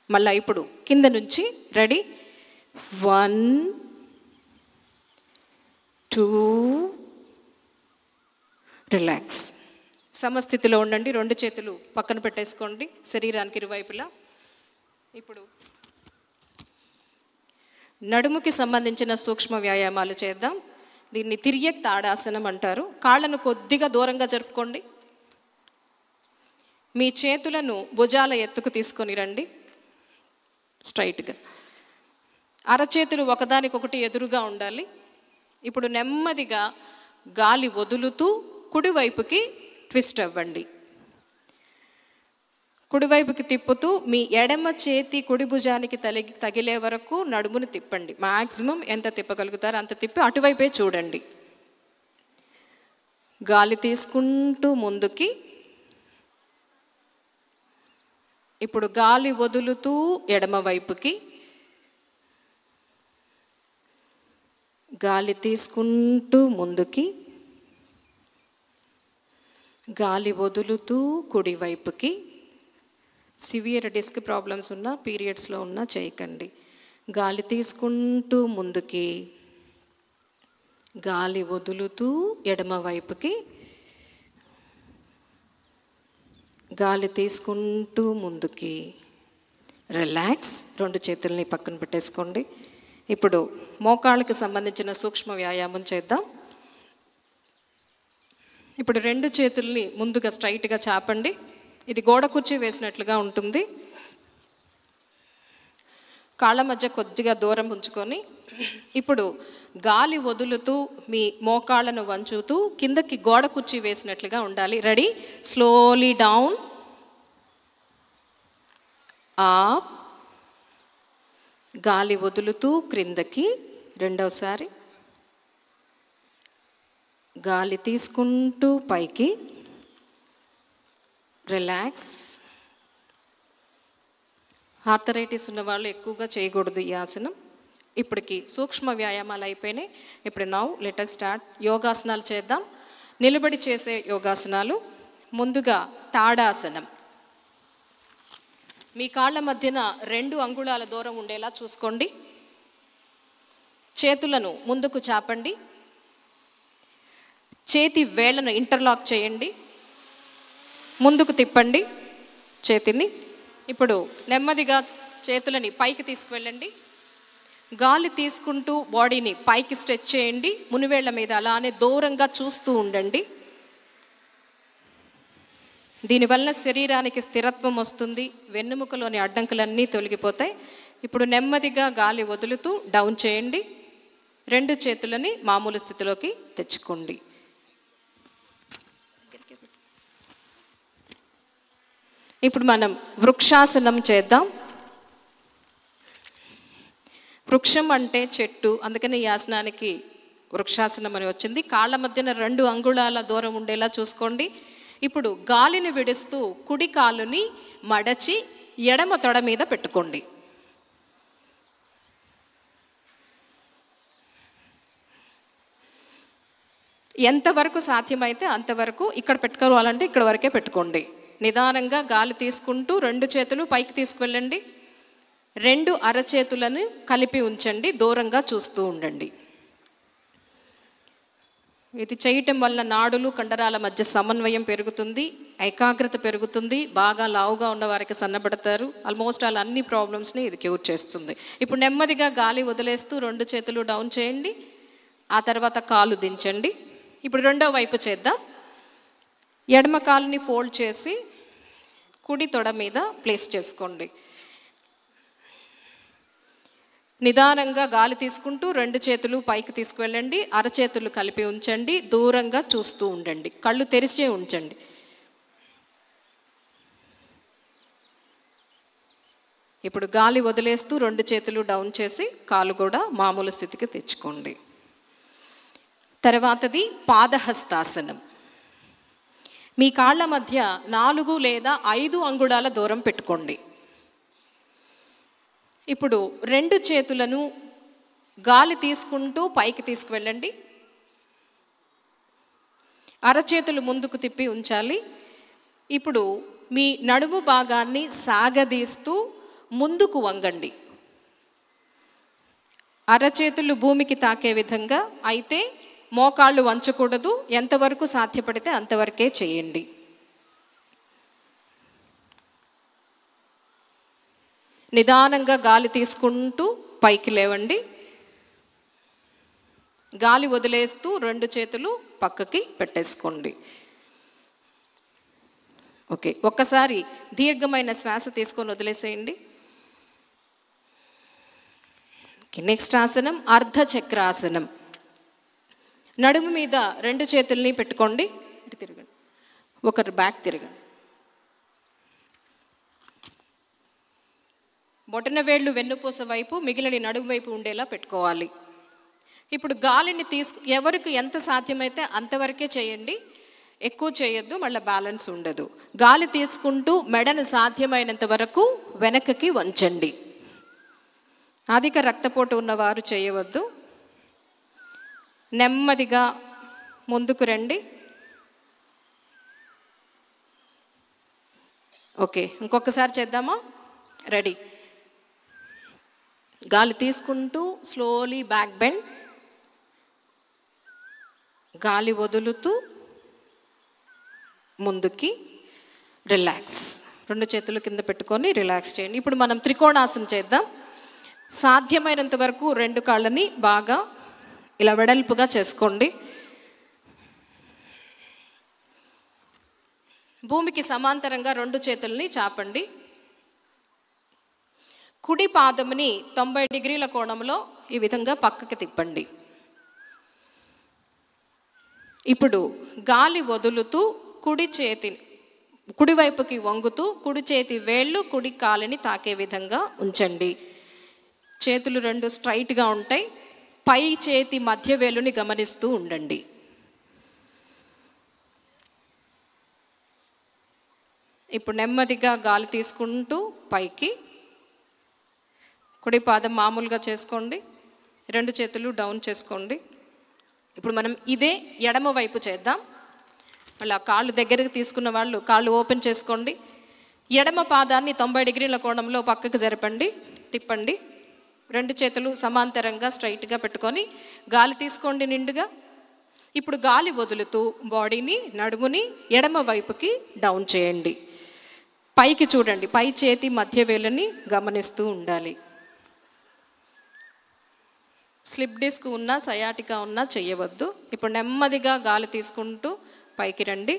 మళ్ళీ ఇప్పుడు కింద నుంచి. రెడీ? 1 2. రిలాక్స్. సమస్థితిలో ఉండండి. 2 చేతులు పక్కన పెట్టేసుకోండి శరీరానికి ఇరువైపులా. ఇప్పుడు నడుముకి సంబంధించిన సూక్ష్మ వ్యాయామాలు చేద్దాం. దీన్ని తిర్యక్ తాడాసనం అంటారు. కాళ్ళను కొద్దిగా దూరంగా జరుపుకోండి. మీ చేతులను భుజాల ఎత్తుకు తీసుకొని రండి స్ట్రైట్గా. అరచేతులు ఒకదానికొకటి ఎదురుగా ఉండాలి. ఇప్పుడు నెమ్మదిగా గాలి వదులుతూ కుడివైపుకి ట్విస్ట్ అవ్వండి. కుడివైపుకి తిప్పుతూ మీ ఎడమ చేతి కుడి భుజానికి తగిలే వరకు నడుమును తిప్పండి. మ్యాక్సిమం ఎంత తిప్పగలుగుతారో అంత తిప్పి అటువైపే చూడండి. గాలి తీసుకుంటూ ముందుకి. ఇప్పుడు గాలి వదులుతూ ఎడమ వైపుకి. గాలి తీసుకుంటూ ముందుకి. గాలి వదులుతూ కుడివైపుకి. సివియర్ డిస్క్ ప్రాబ్లమ్స్ ఉన్నా, పీరియడ్స్లో ఉన్నా చేయకండి. గాలి తీసుకుంటూ ముందుకి. గాలి వదులుతూ ఎడమ వైపుకి. గాలి తీసుకుంటూ ముందుకి. రిలాక్స్. 2 చేతుల్ని పక్కన పెట్టేసుకోండి. ఇప్పుడు మోకాళ్ళకి సంబంధించిన సూక్ష్మ వ్యాయామం చేద్దాం. ఇప్పుడు 2 చేతుల్ని ముందుగా స్ట్రైట్గా చాపండి. ఇది గోడ కుర్చీ వేసినట్లుగా ఉంటుంది. కాళ్ళ మధ్య కొద్దిగా దూరం ఉంచుకొని ఇప్పుడు గాలి వదులుతూ మీ మోకాళ్ళను వంచుతూ కిందకి గోడ కుర్చీ వేసినట్లుగా ఉండాలి. రెడీ? Slowly down, up. గాలి వదులుతూ క్రిందకి. రెండవసారి గాలి తీసుకుంటూ పైకి. రిలాక్స్. ఆర్థరైటిస్ ఉన్న వాళ్ళు ఎక్కువగా చేయకూడదు ఈ ఆసనం. ఇప్పటికి సూక్ష్మ వ్యాయామాలు అయిపోయినాయి. ఇప్పుడు లెట్ us స్టార్ట్. యోగాసనాలు చేద్దాం. నిలబడి చేసే యోగాసనాలు. ముందుగా తాడాసనం. మీ కాళ్ళ మధ్యన 2 అంగుళాల దూరం ఉండేలా చూసుకోండి. చేతులను ముందుకు చాపండి. చేతి వేళ్లను ఇంటర్లాక్ చేయండి. ముందుకు తిప్పండి చేతిని. ఇప్పుడు నెమ్మదిగా చేతులని పైకి తీసుకువెళ్ళండి. గాలి తీసుకుంటూ బాడీని పైకి స్ట్రెచ్ చేయండి. మునివేళ్ల మీద అలానే దూరంగా చూస్తూ ఉండండి. దీనివల్ల శరీరానికి స్థిరత్వం వస్తుంది. వెన్నుముకలోని అడ్డంకులన్నీ తొలగిపోతాయి. ఇప్పుడు నెమ్మదిగా గాలి వదులుతూ డౌన్ చేయండి. 2 చేతులని మామూలు స్థితిలోకి తెచ్చుకోండి. ఇప్పుడు మనం వృక్షాసనం చేద్దాం. వృక్షం అంటే చెట్టు, అందుకని ఈ ఆసనానికి వృక్షాసనం అని వచ్చింది. కాళ్ళ మధ్యన 2 అంగుళాల దూరం ఉండేలా చూసుకోండి. ఇప్పుడు గాలిని విడుస్తూ కుడి కాలుని మడచి ఎడమ తొడ మీద పెట్టుకోండి. ఎంతవరకు సాధ్యమైతే అంతవరకు. ఇక్కడ పెట్టుకోవాలంటే ఇక్కడ వరకే పెట్టుకోండి. నిదానంగా గాలి తీసుకుంటూ 2 చేతులు పైకి తీసుకువెళ్ళండి. 2 అరచేతులను కలిపి ఉంచండి. దూరంగా చూస్తూ ఉండండి. ఇది చేయటం వల్ల నాడులు కండరాల మధ్య సమన్వయం పెరుగుతుంది, ఏకాగ్రత పెరుగుతుంది. బాగా లావుగా ఉన్న వారికి సన్నబడతారు. ఆల్మోస్ట్ ఆల్ అన్ని ప్రాబ్లమ్స్ని ఇది క్యూర్ చేస్తుంది. ఇప్పుడు నెమ్మదిగా గాలి వదిలేస్తూ 2 చేతులు డౌన్ చేయండి. ఆ తర్వాత కాలు దించండి. ఇప్పుడు రెండో వైపు చేద్దాం. ఎడమ కాలుని ఫోల్డ్ చేసి కుడి తొడ మీద ప్లేస్ చేసుకోండి. నిదానంగా గాలి తీసుకుంటూ 2 చేతులు పైకి తీసుకువెళ్ళండి. అరచేతులు కలిపి ఉంచండి. దూరంగా చూస్తూ ఉండండి. కళ్ళు తెరిచే ఉంచండి. ఇప్పుడు గాలి వదిలేస్తూ 2 చేతులు డౌన్ చేసి కాలు కూడా మామూలు స్థితికి తెచ్చుకోండి. తర్వాతది పాదహస్తాసనం. మీ కాళ్ళ మధ్య 4 లేదా 5 అంగుళాల దూరం పెట్టుకోండి. ఇప్పుడు 2 చేతులను గాలి తీసుకుంటూ పైకి తీసుకువెళ్ళండి. అరచేతులు ముందుకు తిప్పి ఉంచాలి. ఇప్పుడు మీ నడుము భాగాన్ని సాగదీస్తూ ముందుకు వంగండి. అరచేతులు భూమికి తాకే విధంగా, అయితే మోకాళ్ళు వంచకూడదు. ఎంతవరకు సాధ్యపడితే అంతవరకే చేయండి. నిదానంగా గాలి తీసుకుంటూ పైకి లేవండి. గాలి వదిలేస్తూ 2 చేతులు పక్కకి పెట్టేసుకోండి. ఓకే, ఒక్కసారి దీర్ఘమైన శ్వాస తీసుకొని వదిలేసేయండి. నెక్స్ట్ ఆసనం అర్ధచక్రాసనం. నడుము మీద 2 చేతుల్ని పెట్టుకోండి. ఇటు తిరగండి, ఒకరు బ్యాక్ తిరగండి. బొటన వేళ్ళు వెన్నుపూస వైపు, మిగిలిన నడుము వైపు ఉండేలా పెట్టుకోవాలి. ఇప్పుడు గాలిని ఎవరికి ఎంత సాధ్యమైతే అంతవరకే చేయండి. ఎక్కువ చేయొద్దు, మళ్ళీ బ్యాలెన్స్ ఉండదు. గాలి తీసుకుంటూ మెడను సాధ్యమైనంత వరకు వెనకకి వంచండి. అధిక రక్తపోటు ఉన్నవారు చేయవద్దు. నెమ్మదిగా ముందుకు రండి. ఓకే, ఇంకొకసారి చేద్దామా? రెడీ. గాలి తీసుకుంటూ స్లోలీ బ్యాక్ బెండ్. గాలి వదులుతూ ముందుకి రిలాక్స్. 2 చేతులు కింద పెట్టుకొని రిలాక్స్ చేయండి. ఇప్పుడు మనం త్రికోణాసనం చేద్దాం. సాధ్యమైనంత వరకు 2 కాళ్ళని బాగా ఇలా వెడల్పుగా చేసుకోండి. భూమికి సమాంతరంగా 2 చేతుల్ని చాపండి. కుడి పాదముని 90 డిగ్రీల కోణంలో ఈ విధంగా పక్కకి తిప్పండి. ఇప్పుడు గాలి వదులుతూ కుడివైపుకి వంగుతూ కుడి చేతి వేళ్ళు కుడి కాలిని తాకే విధంగా ఉంచండి. చేతులు 2 స్ట్రైట్గా ఉంటాయి. పై చేతి మధ్య వేలుని గమనిస్తూ ఉండండి. ఇప్పుడు నెమ్మదిగా గాలి తీసుకుంటూ పైకి, కుడి పాదం మామూలుగా చేసుకోండి. 2 చేతులు డౌన్ చేసుకోండి. ఇప్పుడు మనం ఇదే ఎడమ వైపు చేద్దాం. మళ్ళీ కాళ్ళు దగ్గరకు తీసుకున్న వాళ్ళు కాళ్ళు ఓపెన్ చేసుకోండి. ఎడమ పాదాన్ని 90 డిగ్రీల కోణంలో పక్కకు జరపండి, తిప్పండి. 2 చేతులు సమాంతరంగా స్ట్రైట్గా పెట్టుకొని గాలి తీసుకోండి నిండుగా. ఇప్పుడు గాలి వదులుతూ బాడీని, నడుముని ఎడమ వైపుకి డౌన్ చేయండి. పైకి చూడండి. పై చేతి మధ్య వేళ్ళని గమనిస్తూ ఉండాలి. స్లిప్ డిస్క్ ఉన్నా, సయాటికా ఉన్నా చేయవద్దు. ఇప్పుడు నెమ్మదిగా గాలి తీసుకుంటూ పైకి రండి.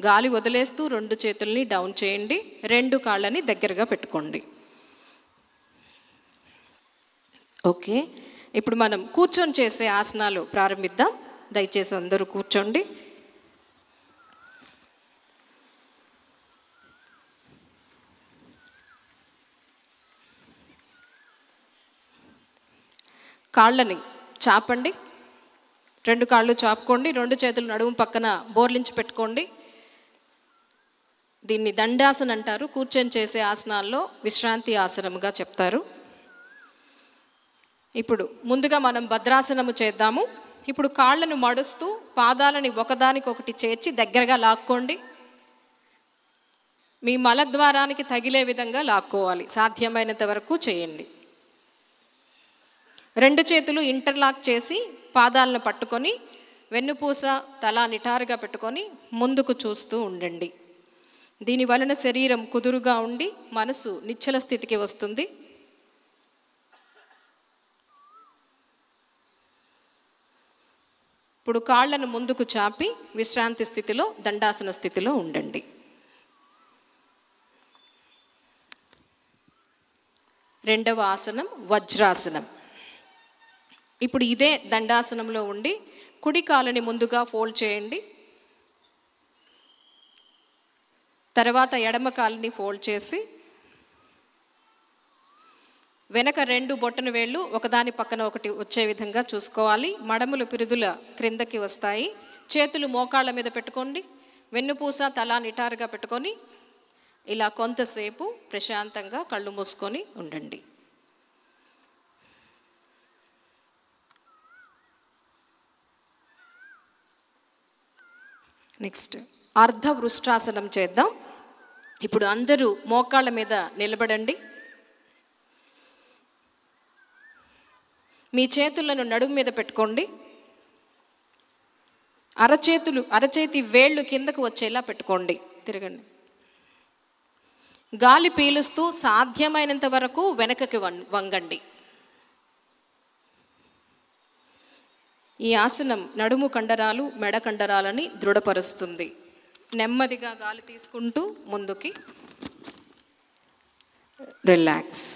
గాలి వదిలేస్తూ 2 చేతుల్ని డౌన్ చేయండి. 2 కాళ్ళని దగ్గరగా పెట్టుకోండి. ఓకే, ఇప్పుడు మనం కూర్చొని చేసే ఆసనాలు ప్రారంభిద్దాం. దయచేసి అందరూ కూర్చోండి. కాళ్ళని చాపండి. 2 కాళ్ళు చాపుకోండి. 2 చేతులు నడుము పక్కన బోర్లించి పెట్టుకోండి. దీన్ని దండాసన అంటారు. కూర్చొని చేసే ఆసనాల్లో విశ్రాంతి ఆసనముగా చెప్తారు. ఇప్పుడు ముందుగా మనం భద్రాసనము చేద్దాము. ఇప్పుడు కాళ్ళను మడుస్తూ పాదాలని ఒకదానికొకటి చేర్చి దగ్గరగా లాక్కోండి. మీ మలద్వారానికి తగిలే విధంగా లాక్కోవాలి. సాధ్యమైనంత వరకు చేయండి. 2 చేతులు ఇంటర్లాక్ చేసి పాదాలను పట్టుకొని వెన్నుపూస తల నిటారుగా పెట్టుకొని ముందుకు చూస్తూ ఉండండి. దీని వలన శరీరం కుదురుగా ఉండి మనసు నిశ్చల స్థితికి వస్తుంది. ఇప్పుడు కాళ్ళను ముందుకు చాపి విశ్రాంతి స్థితిలో, దండాసన స్థితిలో ఉండండి. రెండవ ఆసనం వజ్రాసనం. ఇప్పుడు ఇదే దండాసనంలో ఉండి కుడి కాలుని ముందుగా ఫోల్డ్ చేయండి. తర్వాత ఎడమ కాలుని ఫోల్డ్ చేసి వెనక 2 బొట్టన వేళ్ళు ఒకదాని పక్కన ఒకటి వచ్చే విధంగా చూసుకోవాలి. మడములు పిరుదుల క్రిందకి వస్తాయి. చేతులు మోకాళ్ళ మీద పెట్టుకోండి. వెన్నుపూస తల నిటారుగా పెట్టుకొని ఇలా కొంతసేపు ప్రశాంతంగా కళ్ళు మూసుకొని ఉండండి. నెక్స్ట్ అర్ధ వృష్టాసనం చేద్దాం. ఇప్పుడు అందరూ మోకాళ్ళ మీద నిలబడండి. మీ చేతులను నడుము మీద పెట్టుకోండి. అరచేతి వేళ్ళు కిందకు వచ్చేలా పెట్టుకోండి. తిరగండి. గాలి పీలుస్తూ సాధ్యమైనంత వరకు వెనకకి వంగండి. ఈ ఆసనం నడుము కండరాలు, మెడ కండరాలని దృఢపరుస్తుంది. నెమ్మదిగా గాలి తీసుకుంటూ ముందుకి రిలాక్స్.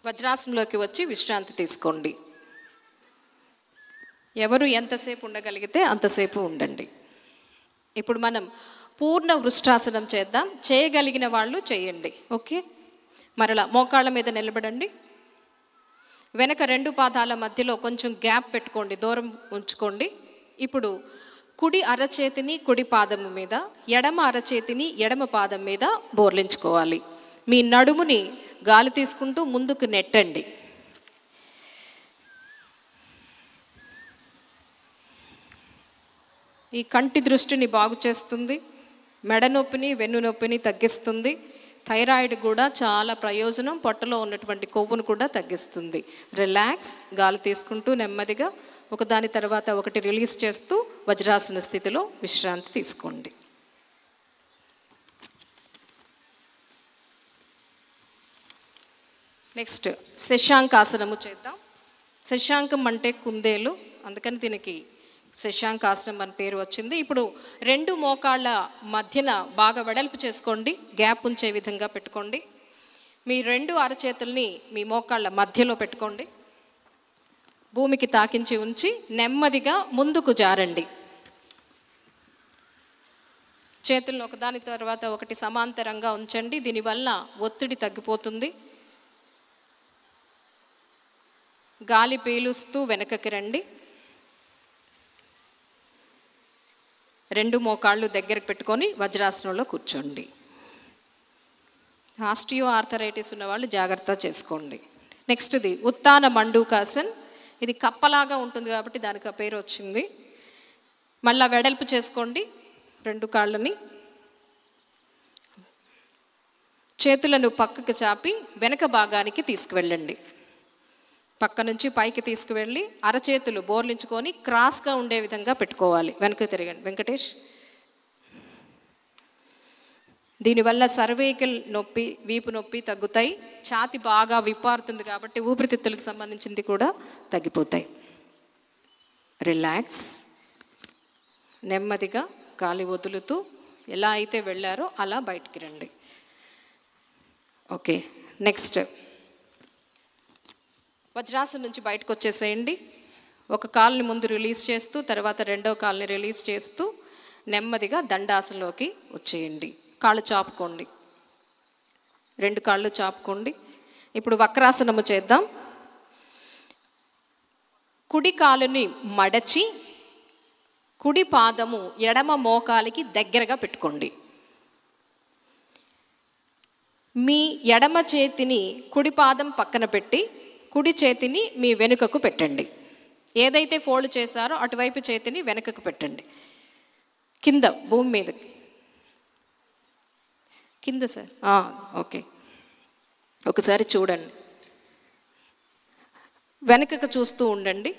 వజ్రాసనంలోకి వచ్చి విశ్రాంతి తీసుకోండి. ఎవరు ఎంతసేపు ఉండగలిగితే అంతసేపు ఉండండి. ఇప్పుడు మనం పూర్ణ వృష్టాసనం చేద్దాం. చేయగలిగిన వాళ్ళు చేయండి. ఓకే, మరలా మోకాళ్ళ మీద నిలబడండి. వెనక 2 పాదాల మధ్యలో కొంచెం గ్యాప్ పెట్టుకోండి, దూరం ఉంచుకోండి. ఇప్పుడు కుడి అరచేతిని కుడి పాదము మీద, ఎడమ అరచేతిని ఎడమ పాదం మీద బోర్లించుకోవాలి. మీ నడుముని గాలి తీసుకుంటూ ముందుకు నెట్టండి. ఈ కంటి దృష్టిని బాగు చేస్తుంది. మెడ నొప్పిని, వెన్ను నొప్పిని తగ్గిస్తుంది. థైరాయిడ్ కూడా చాలా ప్రయోజనం. పొట్టలో ఉన్నటువంటి కొవ్వును కూడా తగ్గిస్తుంది. రిలాక్స్. గాలి తీసుకుంటూ నెమ్మదిగా ఒకదాని తర్వాత ఒకటి రిలీజ్ చేస్తూ వజ్రాసన స్థితిలో విశ్రాంతి తీసుకోండి. నెక్స్ట్ శశాంకాసనము చేద్దాం. శశాంకం అంటే కుందేలు, అందుకని దీనికి శశాంకాసనం అని పేరు వచ్చింది. ఇప్పుడు 2 మోకాళ్ళ మధ్యన బాగా వెడల్పు చేసుకోండి. గ్యాప్ ఉంచే విధంగా పెట్టుకోండి. మీ 2 అరచేతుల్ని మీ మోకాళ్ళ మధ్యలో పెట్టుకోండి. భూమికి తాకించి ఉంచి నెమ్మదిగా ముందుకు జారండి. చేతులను ఒకదాని తర్వాత ఒకటి సమాంతరంగా ఉంచండి. దీనివల్ల ఒత్తిడి తగ్గిపోతుంది. గాలి పీలుస్తూ వెనకకి రండి. 2 మోకాళ్ళు దగ్గరకు పెట్టుకొని వజ్రాసనంలో కూర్చోండి. ఆస్టియో ఆర్థరైటిస్ ఉన్న వాళ్ళు జాగ్రత్త చేసుకోండి. నెక్స్ట్ది ఉత్తాన మండూకాసన్. ఇది కప్పలాగా ఉంటుంది కాబట్టి దానికి ఆ పేరు వచ్చింది. మళ్ళా వెడల్పు చేసుకోండి 2 కాళ్ళని. చేతులను పక్కకు చాపి వెనక భాగానికి తీసుకువెళ్ళండి. పక్క నుంచి పైకి తీసుకువెళ్ళి అరచేతులు బోర్లించుకొని క్రాస్గా ఉండే విధంగా పెట్టుకోవాలి. వెనక తిరగండి. వెంకటేష్. దీనివల్ల సర్వైకల్ నొప్పి, వీపు నొప్పి తగ్గుతాయి. ఛాతి బాగా విప్పారుతుంది కాబట్టి ఊపిరితిత్తులకు సంబంధించింది కూడా తగ్గిపోతాయి. రిలాక్స్. నెమ్మదిగా గాలి వదులుతూ ఎలా అయితే వెళ్ళారో అలా బయటికి రండి. ఓకే, నెక్స్ట్ వజ్రాసనం నుంచి బయటకు వచ్చేసేయండి. ఒక కాలుని ముందు రిలీజ్ చేస్తూ తర్వాత 2వ కాలుని రిలీజ్ చేస్తూ నెమ్మదిగా దండాసనంలోకి వచ్చేయండి. కాళ్ళు చాపుకోండి. 2 కాళ్ళు చాపుకోండి. ఇప్పుడు వక్రాసనము చేద్దాం. కుడి కాలుని మడచి కుడి పాదము ఎడమ మోకాలికి దగ్గరగా పెట్టుకోండి. మీ ఎడమ చేతిని కుడి పాదం పక్కన పెట్టి కుడి చేతిని మీ వెనుకకు పెట్టండి. ఏదైతే ఫోల్డ్ చేశారో అటువైపు చేతిని వెనుకకు పెట్టండి. కింద భూమి మీదకి కింద సార్. ఓకే, ఒకసారి చూడండి. వెనుకకు చూస్తూ ఉండండి.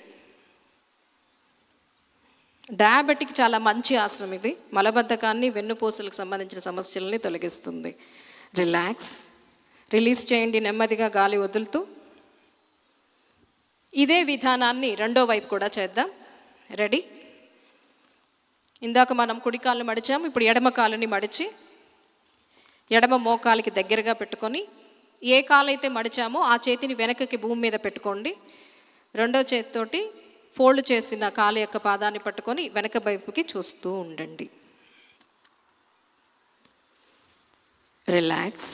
డయాబెటిక్ చాలా మంచి ఆసనం ఇది. మలబద్ధకాన్ని, వెన్నుపూసలకు సంబంధించిన సమస్యలని తొలగిస్తుంది. రిలాక్స్. రిలీజ్ చేయండి నెమ్మదిగా గాలి వదులుతూ. ఇదే విధానాన్ని 2వ వైపు కూడా చేద్దాం. రెడీ? ఇందాక మనం కుడి కాళ్ళని మడిచాం, ఇప్పుడు ఎడమ కాళ్ళని మడిచి ఎడమ మోకాలికి దగ్గరగా పెట్టుకొని ఏ కాలైతే మడిచామో ఆ చేతిని వెనకకి భూమి మీద పెట్టుకోండి. రెండో చేతితోటి ఫోల్డ్ చేసిన కాలు యొక్క పాదాన్ని పట్టుకొని వెనక వైపుకి చూస్తూ ఉండండి. రిలాక్స్.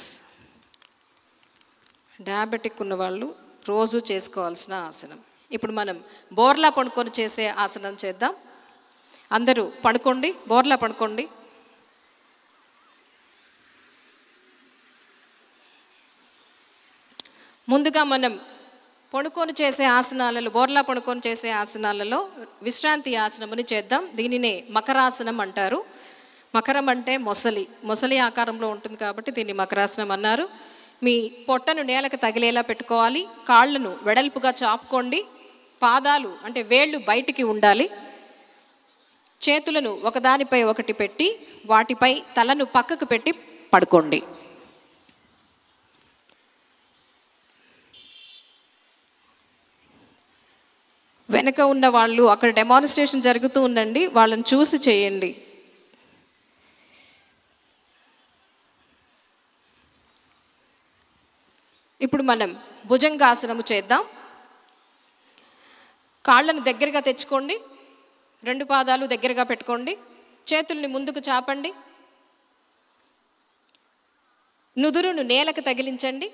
డయాబెటిక్ ఉన్న వాళ్ళు రోజు చేసుకోవాల్సిన ఆసనం. ఇప్పుడు మనం బోర్లా పడుకొని చేసే ఆసనం చేద్దాం. అందరూ పడుకోండి, బోర్లా పడుకోండి. ముందుగా మనం పడుకొని చేసే ఆసనాలలో, బోర్లా పడుకొని చేసే ఆసనాలలో విశ్రాంతి ఆసనముని చేద్దాం. దీనినే మకరాసనం అంటారు. మకరం అంటే మొసలి ఆకారంలో ఉంటుంది కాబట్టి దీన్ని మకరాసనం అన్నారు. మీ పొట్టను నేలకు తగిలేలా పెట్టుకోవాలి. కాళ్ళను వెడల్పుగా చాపుకోండి. పాదాలు అంటే వేళ్ళు బయటికి ఉండాలి. చేతులను ఒకదానిపై ఒకటి పెట్టి వాటిపై తలను పక్కకు పెట్టి పడుకోండి. వెనక ఉన్న వాళ్ళు అక్కడ డెమాన్స్ట్రేషన్ జరుగుతూ ఉండండి, వాళ్ళని చూసి చేయండి. ఇప్పుడు మనం భుజంగాసనము చేద్దాం. కాళ్ళను దగ్గరగా తెచ్చుకోండి, రెండు పాదాలు దగ్గరగా పెట్టుకోండి, చేతుల్ని ముందుకు చాపండి, నుదురును నేలకు తగిలించండి.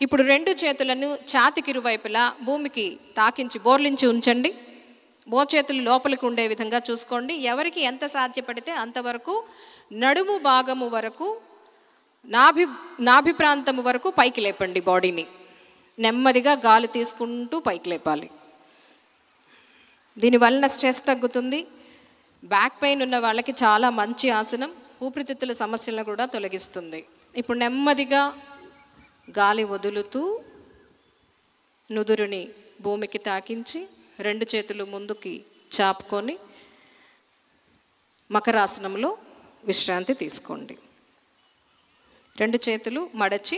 ఇప్పుడు రెండు చేతులను ఛాతికిరువైపులా భూమికి తాకించి బోర్లించి ఉంచండి. మోచేతులు లోపలికి ఉండే విధంగా చూసుకోండి. ఎవరికి ఎంత సాధ్యపడితే అంతవరకు నడుము భాగము వరకు, నాభి ప్రాంతము వరకు పైకి లేపండి. బాడీని నెమ్మదిగా గాలి తీసుకుంటూ పైకి లేపాలి. దీనివలన స్ట్రెస్ తగ్గుతుంది. బ్యాక్ పెయిన్ ఉన్న వాళ్ళకి చాలా మంచి ఆసనం. ఊపిరితిత్తుల సమస్యలను కూడా తొలగిస్తుంది. ఇప్పుడు నెమ్మదిగా గాలి వదులుతూ నుదురుని భూమికి తాకించి రెండు చేతులు ముందుకి చాపుకొని మకరాసనంలో విశ్రాంతి తీసుకోండి. రెండు చేతులు మడచి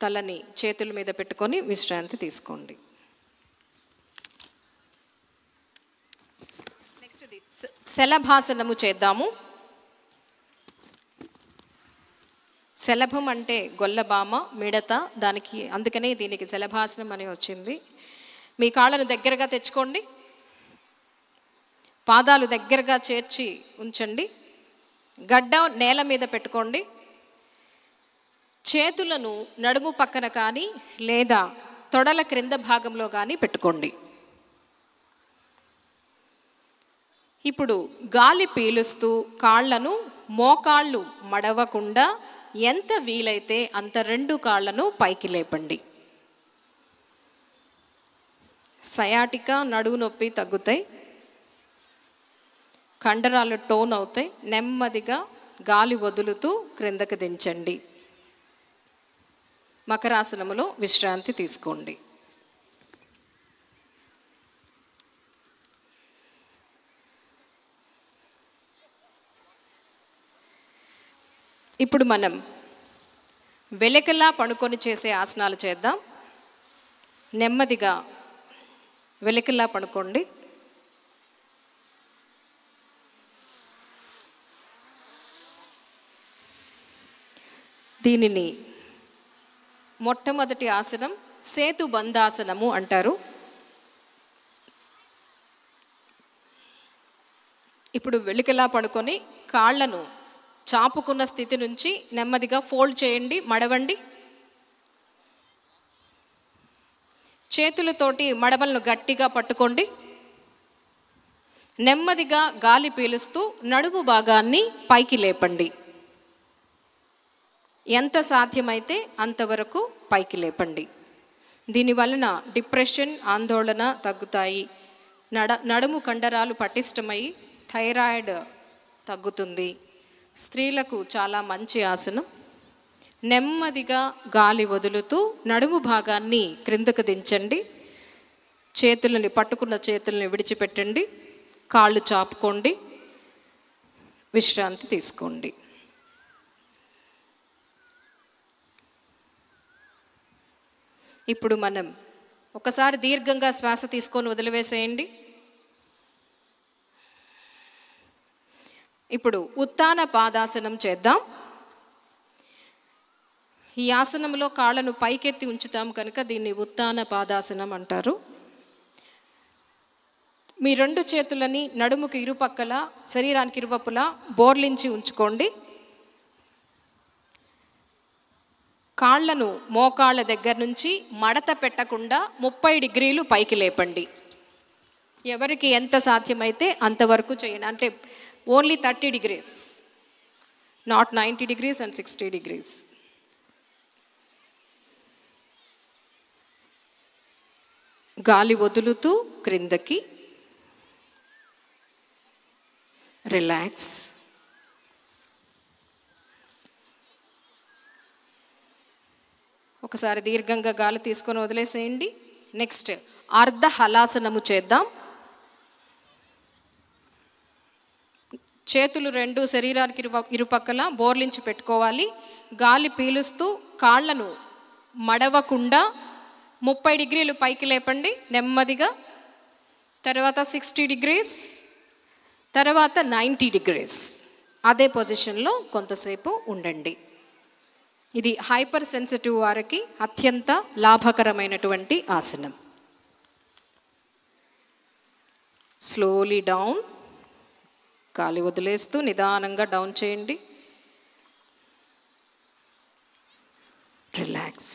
తలని చేతుల మీద పెట్టుకొని విశ్రాంతి తీసుకోండి. నెక్స్ట్ శలభాసనము చేద్దాము. శలభం అంటే గొల్లబామ, మిడత, అందుకనే దీనికి శలభాసనం అని వచ్చింది. మీ కాళ్ళను దగ్గరగా తెచ్చుకోండి, పాదాలు దగ్గరగా చేర్చి ఉంచండి, గడ్డ నేల మీద పెట్టుకోండి. చేతులను నడుము పక్కన కానీ లేదా తొడల క్రింద భాగంలో కానీ పెట్టుకోండి. ఇప్పుడు గాలి పీలుస్తూ కాళ్ళను మోకాళ్ళు మడవకుండా ఎంత వీలైతే అంత రెండు కాళ్ళను పైకి లేపండి. సయాటికా, నడువు నొప్పి తగ్గుతాయి, కండరాలు టోన్ అవుతాయి. నెమ్మదిగా గాలి వదులుతూ క్రిందకి దించండి. మకరాసనములో విశ్రాంతి తీసుకోండి. ఇప్పుడు మనం వెలకలా పడుకొని చేసే ఆసనాలు చేద్దాం. నెమ్మదిగా వెలకలా పడుకోండి. దీనిని మొట్టమొదటి ఆసనం సేతు బంధాసనము అంటారు. ఇప్పుడు వెలికలా పడుకొని కాళ్ళను చాపుకున్న స్థితి నుంచి నెమ్మదిగా ఫోల్డ్ చేయండి, మడవండి. చేతులతోటి మడమలను గట్టిగా పట్టుకోండి. నెమ్మదిగా గాలి పీలుస్తూ నడుము భాగాన్ని పైకి లేపండి. ఎంత సాధ్యమైతే అంతవరకు పైకి లేపండి. దీనివలన డిప్రెషన్, ఆందోళన తగ్గుతాయి. నడుము కండరాలు పటిష్టమై థైరాయిడ్ తగ్గుతుంది. స్త్రీలకు చాలా మంచి ఆసనం. నెమ్మదిగా గాలి వదులుతూ నడుము భాగాన్ని క్రిందకు దించండి. పట్టుకున్న చేతులని విడిచిపెట్టండి. కాళ్ళు చాపుకోండి. విశ్రాంతి తీసుకోండి. ఇప్పుడు మనం ఒకసారి దీర్ఘంగా శ్వాస తీసుకొని వదిలివేసేయండి. ఇప్పుడు ఉత్తాన పాదాసనం చేద్దాం. ఈ ఆసనంలో కాళ్ళను పైకెత్తి ఉంచుతాం కనుక దీన్ని ఉత్తాన పాదాసనం అంటారు. మీ 2 చేతులని నడుముకి ఇరుపక్కల, శరీరానికి ఇరువైపులా బోర్లించి ఉంచుకోండి. కాళ్ళను మోకాళ్ళ దగ్గర నుంచి మడత పెట్టకుండా 30 డిగ్రీలు పైకి లేపండి. ఎవరికి ఎంత సాధ్యమైతే అంతవరకు చేయండి. అంటే only 30 degrees, not 90 degrees and 60 degrees. గాలి వదులుతూ క్రిందకి, రిలాక్స్. ఒకసారి దీర్ఘంగా గాలి తీసుకొని వదిలేసేయండి. నెక్స్ట్ అర్ధ హలాసనము చేద్దాం. చేతులు 2 శరీరానికి ఇరుపక్కల బోర్లించి పెట్టుకోవాలి. గాలి పీలుస్తూ కాళ్ళను మడవకుండా 30 డిగ్రీలు పైకి లేపండి నెమ్మదిగా. తర్వాత 60 degrees, తర్వాత 90 degrees. అదే పొజిషన్లో కొంతసేపు ఉండండి. ఇది హైపర్ సెన్సిటివ్ వారికి అత్యంత లాభకరమైనటువంటి ఆసనం. స్లోలీ డౌన్, గాలి వదిలేస్తూ నిదానంగా డౌన్ చేయండి. రిలాక్స్.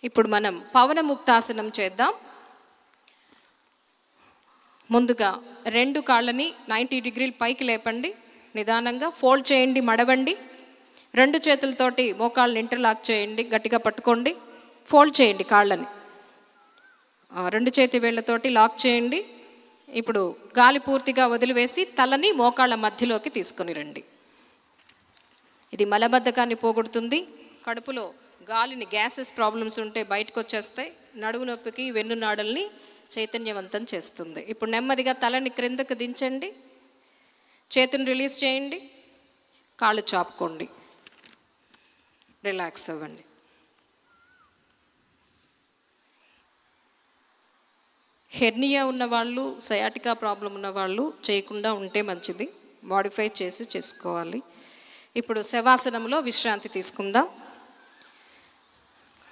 ఇప్పుడు మనం పవనముక్తాసనం చేద్దాం. ముందుగా 2 కాళ్ళని 90 డిగ్రీలు పైకి లేపండి. నిదానంగా ఫోల్డ్ చేయండి, మడవండి. 2 చేతులతోటి మోకాళ్ళని ఇంటర్లాక్ చేయండి, గట్టిగా పట్టుకోండి. ఫోల్డ్ చేయండి కాళ్ళని. 2 చేతి వేళ్లతోటి లాక్ చేయండి. ఇప్పుడు గాలి పూర్తిగా వదిలివేసి తలని మోకాళ్ళ మధ్యలోకి తీసుకొని రండి. ఇది మలబద్ధకాన్ని పోగొడుతుంది. కడుపులో గాలిని గ్యాసెస్ ప్రాబ్లమ్స్ ఉంటే బయటకు వచ్చేస్తాయి. నడుము నొప్పికి వెన్ను నాడల్ని చైతన్యవంతం చేస్తుంది. ఇప్పుడు నెమ్మదిగా తలని క్రిందకు దించండి. చేతిని రిలీజ్ చేయండి. కాళ్ళు చాపుకోండి. రిలాక్స్ అవ్వండి. హెర్నియా ఉన్నవాళ్ళు, సయాటికా ప్రాబ్లం ఉన్నవాళ్ళు చేయకుండా ఉంటే మంచిది. మాడిఫై చేసి చేసుకోవాలి. ఇప్పుడు శవాసనంలో విశ్రాంతి తీసుకుందాం.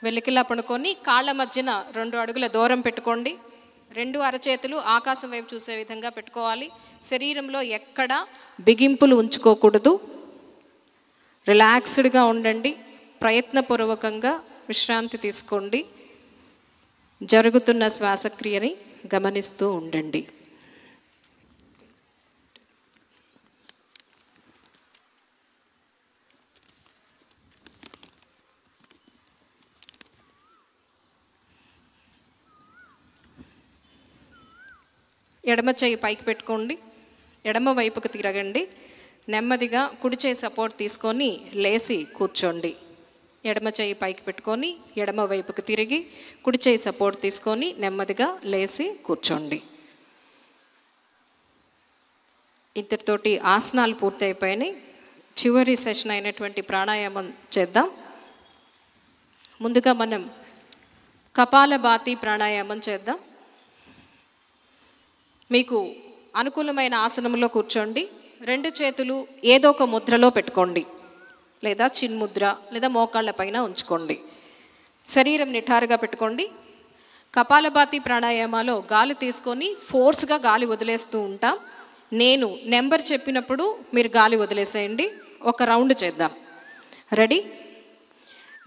వెలికిలా పడుకొని కాళ్ళ మధ్యన 2 అడుగుల దూరం పెట్టుకోండి. 2 అరచేతులు ఆకాశం వైపు చూసే విధంగా పెట్టుకోవాలి. శరీరంలో ఎక్కడ బిగింపులు ఉంచుకోకూడదు. రిలాక్స్డ్గా ఉండండి. ప్రయత్నపూర్వకంగా విశ్రాంతి తీసుకోండి. జరుగుతున్న శ్వాసక్రియని గమనిస్తూ ఉండండి. ఎడమ చేయి పైకి పెట్టుకోండి. ఎడమ వైపుకు తిరగండి. నెమ్మదిగా కుడి చేయి సపోర్ట్ తీసుకొని లేచి కూర్చోండి. ఎడమ చేయి పైకి పెట్టుకొని ఎడమ వైపుకు తిరిగి కుడి చేయి సపోర్ట్ తీసుకొని నెమ్మదిగా లేచి కూర్చోండి. ఇంతటితోటి ఆసనాలు పూర్తి అయిపోయినాయి. చివరి సెషన్ అయినటువంటి ప్రాణాయామం చేద్దాం. ముందుగా మనం కపాలభాతి ప్రాణాయామం చేద్దాం. మీకు అనుకూలమైన ఆసనంలో కూర్చోండి. 2 చేతులు ఏదో ఒక ముద్రలో పెట్టుకోండి, లేదా చిన్ముద్ర, లేదా మోకాళ్ళ పైన ఉంచుకోండి. శరీరం నిఠారుగా పెట్టుకోండి. కపాలభాతి ప్రాణాయామాలో గాలి తీసుకొని ఫోర్స్గా గాలి వదిలేస్తూ ఉంటాం. నేను నెంబర్ చెప్పినప్పుడు మీరు గాలి వదిలేసేయండి. ఒక రౌండ్ చేద్దాం. రెడీ?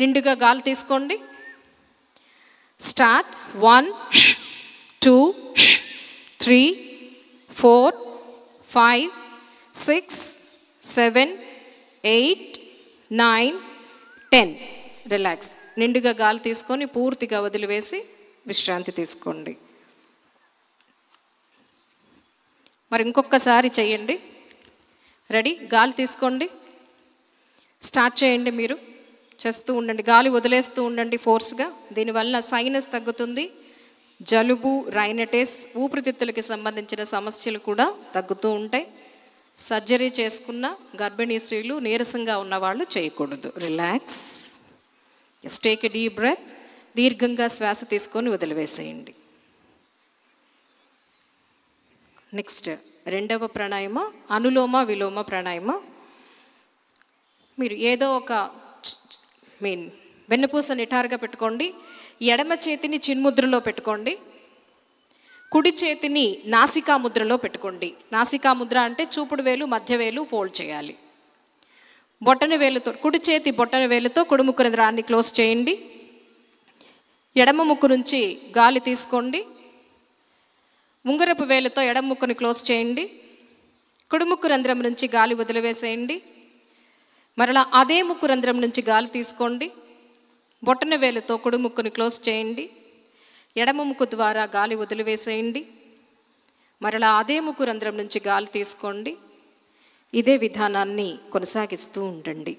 నిండుగా గాలి తీసుకోండి. స్టార్ట్. 1 2 3 4 5 6 7 8 9 10. రిలాక్స్. నిండుగా గాలి తీసుకొని పూర్తిగా వదిలివేసి విశ్రాంతి తీసుకోండి. మరి ఇంకొకసారి చేయండి. రెడీ? గాలి తీసుకోండి. స్టార్ట్ చేయండి. మీరు చేస్తూ ఉండండి. గాలి వదిలేస్తూ ఉండండి ఫోర్స్గా. దీనివల్ల సైనస్ తగ్గుతుంది. జలుబు, రైనటిస్, ఊపిరితిత్తులకి సంబంధించిన సమస్యలు కూడా తగ్గుతూ ఉంటాయి. సర్జరీ చేసుకున్న గర్భిణీ స్త్రీలు, నీరసంగా ఉన్నవాళ్ళు చేయకూడదు. Relax. Just take a deep breath. దీర్ఘంగా శ్వాస తీసుకొని వదిలివేసేయండి. నెక్స్ట్ రెండవ ప్రాణాయామ అనులోమ విలోమ ప్రాణాయామ. మీరు ఏదో ఒక వెన్నుపూస నిటారుగా పెట్టుకోండి. ఎడమ చేతిని చిన్ముద్రలో పెట్టుకోండి. కుడి చేతిని నాసికా ముద్రలో పెట్టుకోండి. నాసికా ముద్ర అంటే చూపుడు వేలు మధ్య వేలు ఫోల్డ్ చేయాలి. బొట్టన వేలుతో కుడి చేతి బొట్టన వేలుతో కుడి ముక్కు రంధ్రాన్ని క్లోజ్ చేయండి. ఎడమ ముక్కు నుంచి గాలి తీసుకోండి. ఉంగరపు వేలుతో ఎడమ ముక్కుని క్లోజ్ చేయండి. కుడి ముక్కు రంధ్రం నుంచి గాలి వదిలివేసేయండి. మరలా అదే ముక్కు రంధ్రం నుంచి గాలి తీసుకోండి. బొట్టన వేలుతో కుడి ముక్కుని క్లోజ్ చేయండి. ఎడమ ముక్కు ద్వారా గాలి వదిలివేసేయండి. మరలా అదే ముక్కు రంధ్రం నుంచి గాలి తీసుకోండి. ఇదే విధానాన్ని కొనసాగిస్తూ ఉండండి.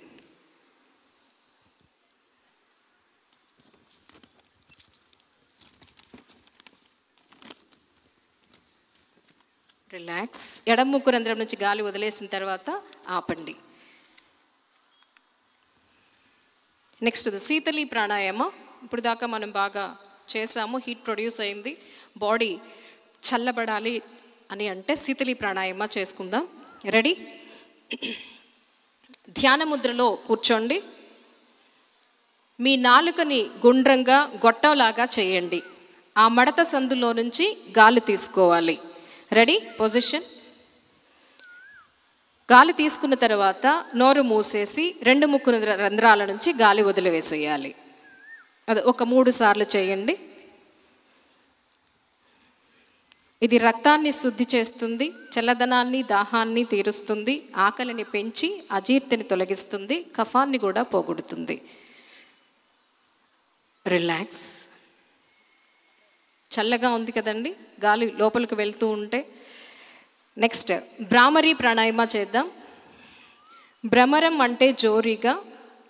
రిలాక్స్. ఎడమ ముక్కు రంధ్రం నుంచి గాలి వదిలేసిన తర్వాత ఆపండి. నెక్స్ట్ శీతలి ప్రాణాయామ. ఇప్పుడు దాకా మనం బాగా చేసాము, హీట్ ప్రొడ్యూస్ అయింది, బాడీ చల్లబడాలి అని అంటే శీతలి ప్రాణాయామ చేసుకుందాం. రెడీ? ధ్యాన ముద్రలో కూర్చోండి. మీ నాలుకని గుండ్రంగా గొట్టంలాగా చేయండి. ఆ మడత సందులో నుంచి గాలి తీసుకోవాలి. రెడీ? పొజిషన్. గాలి తీసుకున్న తర్వాత నోరు మూసేసి రెండు ముక్కు రంధ్రాల నుంచి గాలి వదిలివేసేయాలి. అది ఒక 3 సార్లు చేయండి. ఇది రక్తాన్ని శుద్ధి చేస్తుంది, చల్లదనాన్ని దాహాన్ని తీరుస్తుంది, ఆకలిని పెంచి అజీర్తిని తొలగిస్తుంది, కఫాన్ని కూడా పోగొడుతుంది. రిలాక్స్. చల్లగా ఉంది కదండి గాలి లోపలికి వెళ్తూ ఉంటే. నెక్స్ట్ భ్రామరీ ప్రాణాయామ చేద్దాం. భ్రమరం అంటే జోరీగా.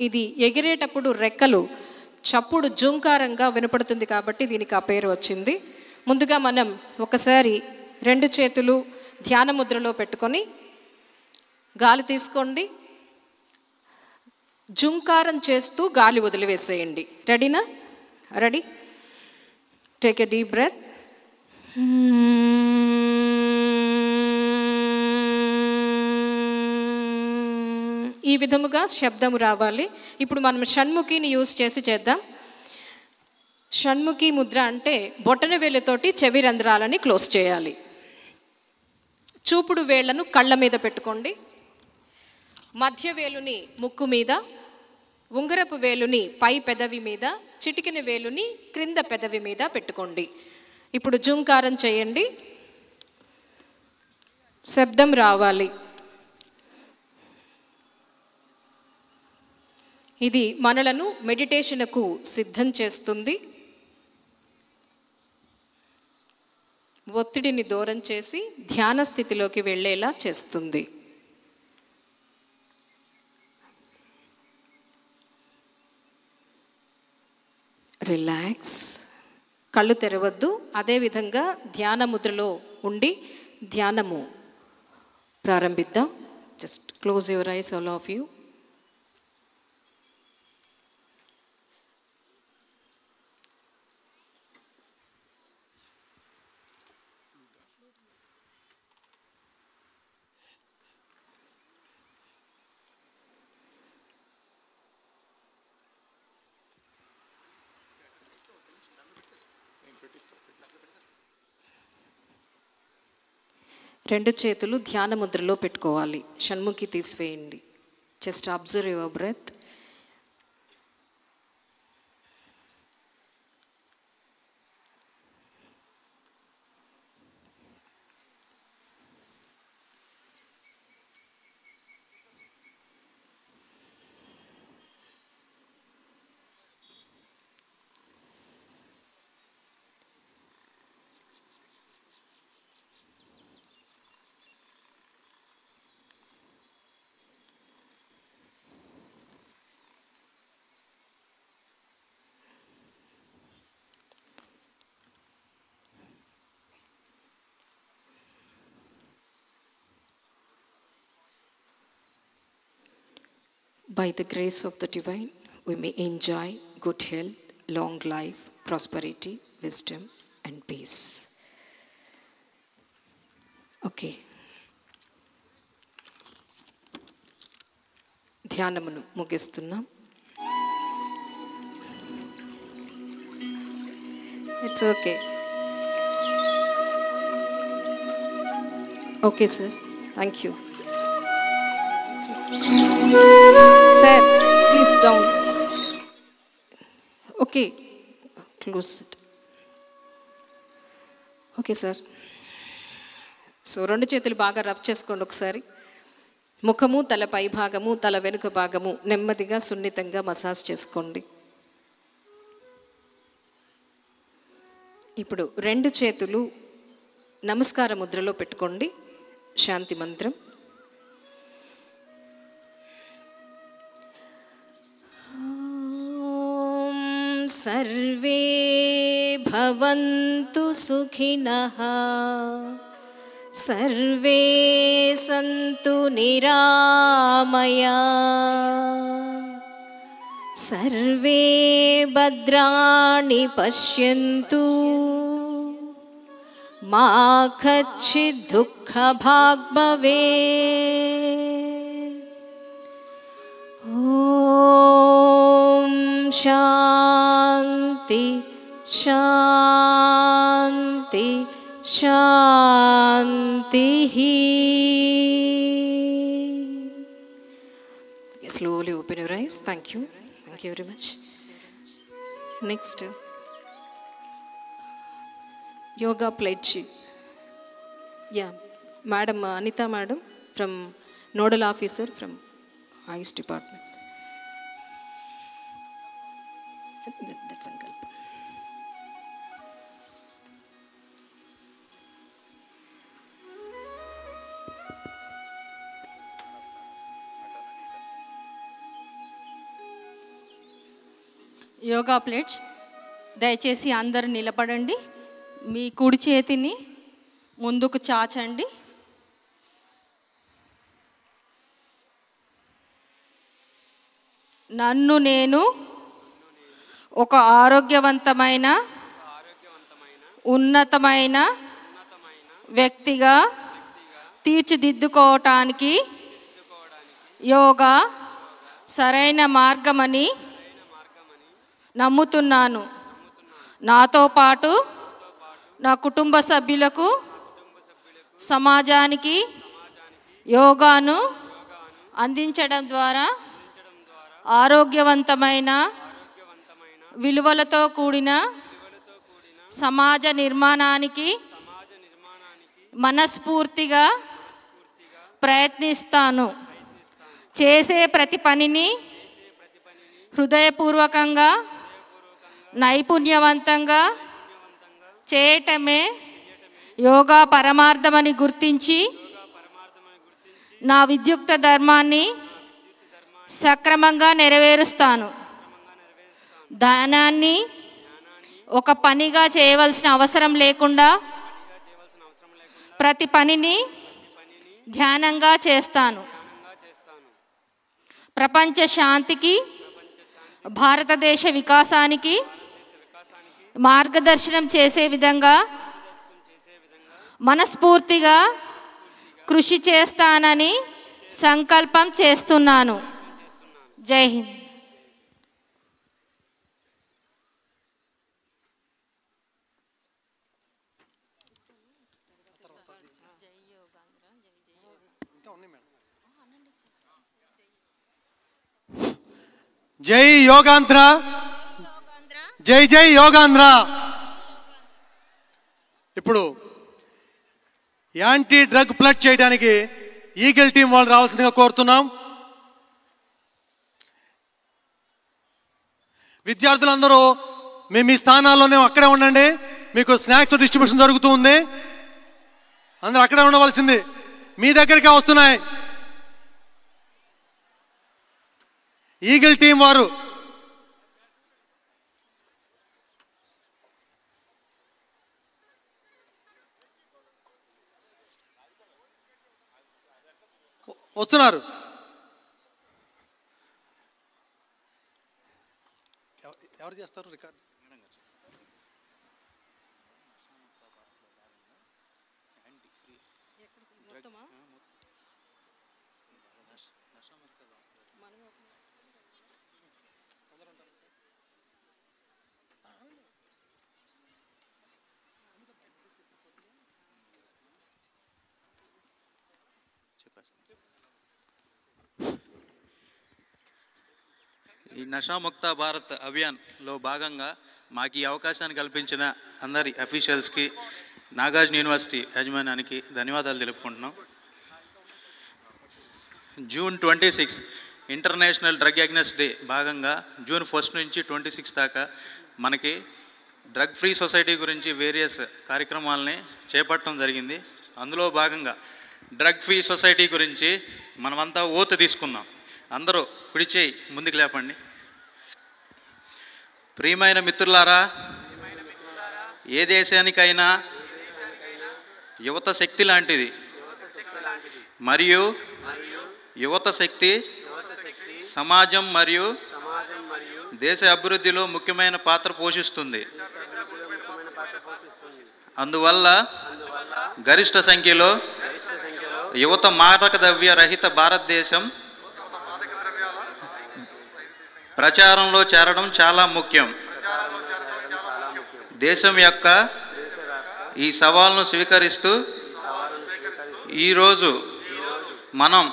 ఇది ఎగిరేటప్పుడు రెక్కలు చప్పుడు జూంకారంగా వినపడుతుంది కాబట్టి దీనికి ఆ పేరు వచ్చింది. ముందుగా మనం ఒకసారి 2 చేతులు ధ్యాన ముద్రలో పెట్టుకొని గాలి తీసుకోండి. జుంకారం చేస్తూ గాలి వదిలివేసేయండి. రెడీనా? Ready? Take a deep breath. ఈ విధముగా శబ్దము రావాలి. ఇప్పుడు మనం షణ్ముఖిని యూజ్ చేసి చేద్దాం. షణ్ముఖి ముద్ర అంటే బొటన వేలుతోటి చెవి రంధ్రాలని క్లోజ్ చేయాలి. చూపుడు వేళ్లను కళ్ళ మీద పెట్టుకోండి. మధ్య వేలుని ముక్కు మీద, ఉంగరపు వేలుని పై పెదవి మీద, చిటికిన వేలుని క్రింద పెదవి మీద పెట్టుకోండి. ఇప్పుడు జూంకారం చేయండి. శబ్దం రావాలి. ఇది మనలను మెడిటేషన్కు సిద్ధం చేస్తుంది. ఒత్తిడిని దూరం చేసి ధ్యాన స్థితిలోకి వెళ్ళేలా చేస్తుంది. రిలాక్స్. కళ్ళు తెరవద్దు. అదేవిధంగా ధ్యాన ముద్రలో ఉండి ధ్యానము ప్రారంభిద్దాం. Just close your eyes all of you. రెండు చేతులు ధ్యాన ముద్రలో పెట్టుకోవాలి. షణ్ముఖి తీసివేయండి. Just observe your breath. By the grace of the divine, we may enjoy good health, long life, prosperity, wisdom, and peace. Okay. ధ్యానమును ముగిస్తున్నాం. It's okay. Okay sir, thank you sir. Please down. Okay, close it. Okay sir. So 2 చేతులు బాగా rub చేసుకోండి ఒకసారి. ముఖము, తల పై భాగము, తల వెనుక భాగము నెమ్మదిగా సున్నితంగా మసాజ్ చేసుకోండి. ఇప్పుడు 2 చేతులు నమస్కార ముద్రలో పెట్టుకోండి. శాంతి మంత్రం. సర్వే భవంతు సుఖినః, సర్వే సంతు నిరామయా, సర్వే భద్రాణి పశ్యంతు, మా కచ్చిత్ దుఃఖభాగ్ భవేత్. ఓం శాంతి శాంతి శాంతి. Slowly open your eyes. Thank you. Thank you very much. Next, yoga pledge. Yeah, Madam Anita Madam from Nodal Officer from ICE Department. That's Sankalpa. Yoga plates. దయచేసి అందరూ నిలబడండి. మీ కుడి చేతిని ముందుకు చాచండి. నన్ను నేను ఒక ఆరోగ్యవంతమైన ఉన్నతమైన వ్యక్తిగా తీర్చిదిద్దుకోవటానికి యోగా సరైన మార్గమని నమ్ముతున్నాను. నాతో పాటు నా కుటుంబ సభ్యులకు, సమాజానికి యోగాను అందించడం ద్వారా ఆరోగ్యవంతమైన విలువలతో కూడిన సమాజ నిర్మాణానికి మనస్ఫూర్తిగా ప్రయత్నిస్తాను. చేసే ప్రతి పనిని హృదయపూర్వకంగా నైపుణ్యవంతంగా చేయటమే యోగా పరమార్థమని గుర్తించి నా విద్యుక్త ధర్మాన్ని సక్రమంగా నెరవేరుస్తాను. ధ్యానాన్ని ఒక పనిగా చేయవలసిన అవసరం లేకుండా ప్రతి పనిని ధ్యానంగా చేస్తాను. ప్రపంచ శాంతికి, భారతదేశ వికాసానికి మార్గదర్శనం చేసే విధంగా మనస్ఫూర్తిగా కృషి చేస్తానని సంకల్పం చేస్తున్నాను. జై హింద్. జై యోగాంధ్ర, జై జై యోగాంధ్ర. ఇప్పుడు యాంటీ డ్రగ్ ప్లడ్ చేయడానికి ఈగల్ టీం వాళ్ళు రావాల్సిందిగా కోరుతున్నాం. విద్యార్థులందరూ మీ మీ స్థానాల్లోనే అక్కడే ఉండండి. మీకు స్నాక్స్ డిస్ట్రిబ్యూషన్ జరుగుతూ ఉంది. అందరూ అక్కడే ఉండవలసింది. మీ దగ్గరికి వస్తున్నాయి. ఈగల్ టీం వారు వస్తున్నారు. చేస్తారు రికార్డ్? ఈ నషాముక్త భారత్ అభియాన్లో భాగంగా మాకు ఈ అవకాశాన్ని కల్పించిన అందరి అఫీషియల్స్కి, నాగార్జున యూనివర్సిటీ యాజమాన్యానికి ధన్యవాదాలు తెలుపుకుంటున్నాం. June 26 international drug against day భాగంగా జూన్ 1 నుంచి 26 దాకా మనకి డ్రగ్ ఫ్రీ సొసైటీ గురించి వేరియస్ కార్యక్రమాలని చేపట్టడం జరిగింది. అందులో భాగంగా డ్రగ్ ఫ్రీ సొసైటీ గురించి మనమంతా ఓతు తీసుకుందాం. అందరూ కుడి చేయి ముందుకు లేపండి. ప్రియమైన మిత్రులారా, ఏ దేశానికైనా యువత శక్తి లాంటిది మరియు యువత శక్తి సమాజం మరియు దేశ అభివృద్ధిలో ముఖ్యమైన పాత్ర పోషిస్తుంది. అందువల్ల గరిష్ట సంఖ్యలో యువత మాదక ద్రవ్య రహిత భారతదేశం ప్రచారంలో చేరడం చాలా ముఖ్యం. దేశం యొక్క ఈ సవాల్ను స్వీకరిస్తూ ఈరోజు మనం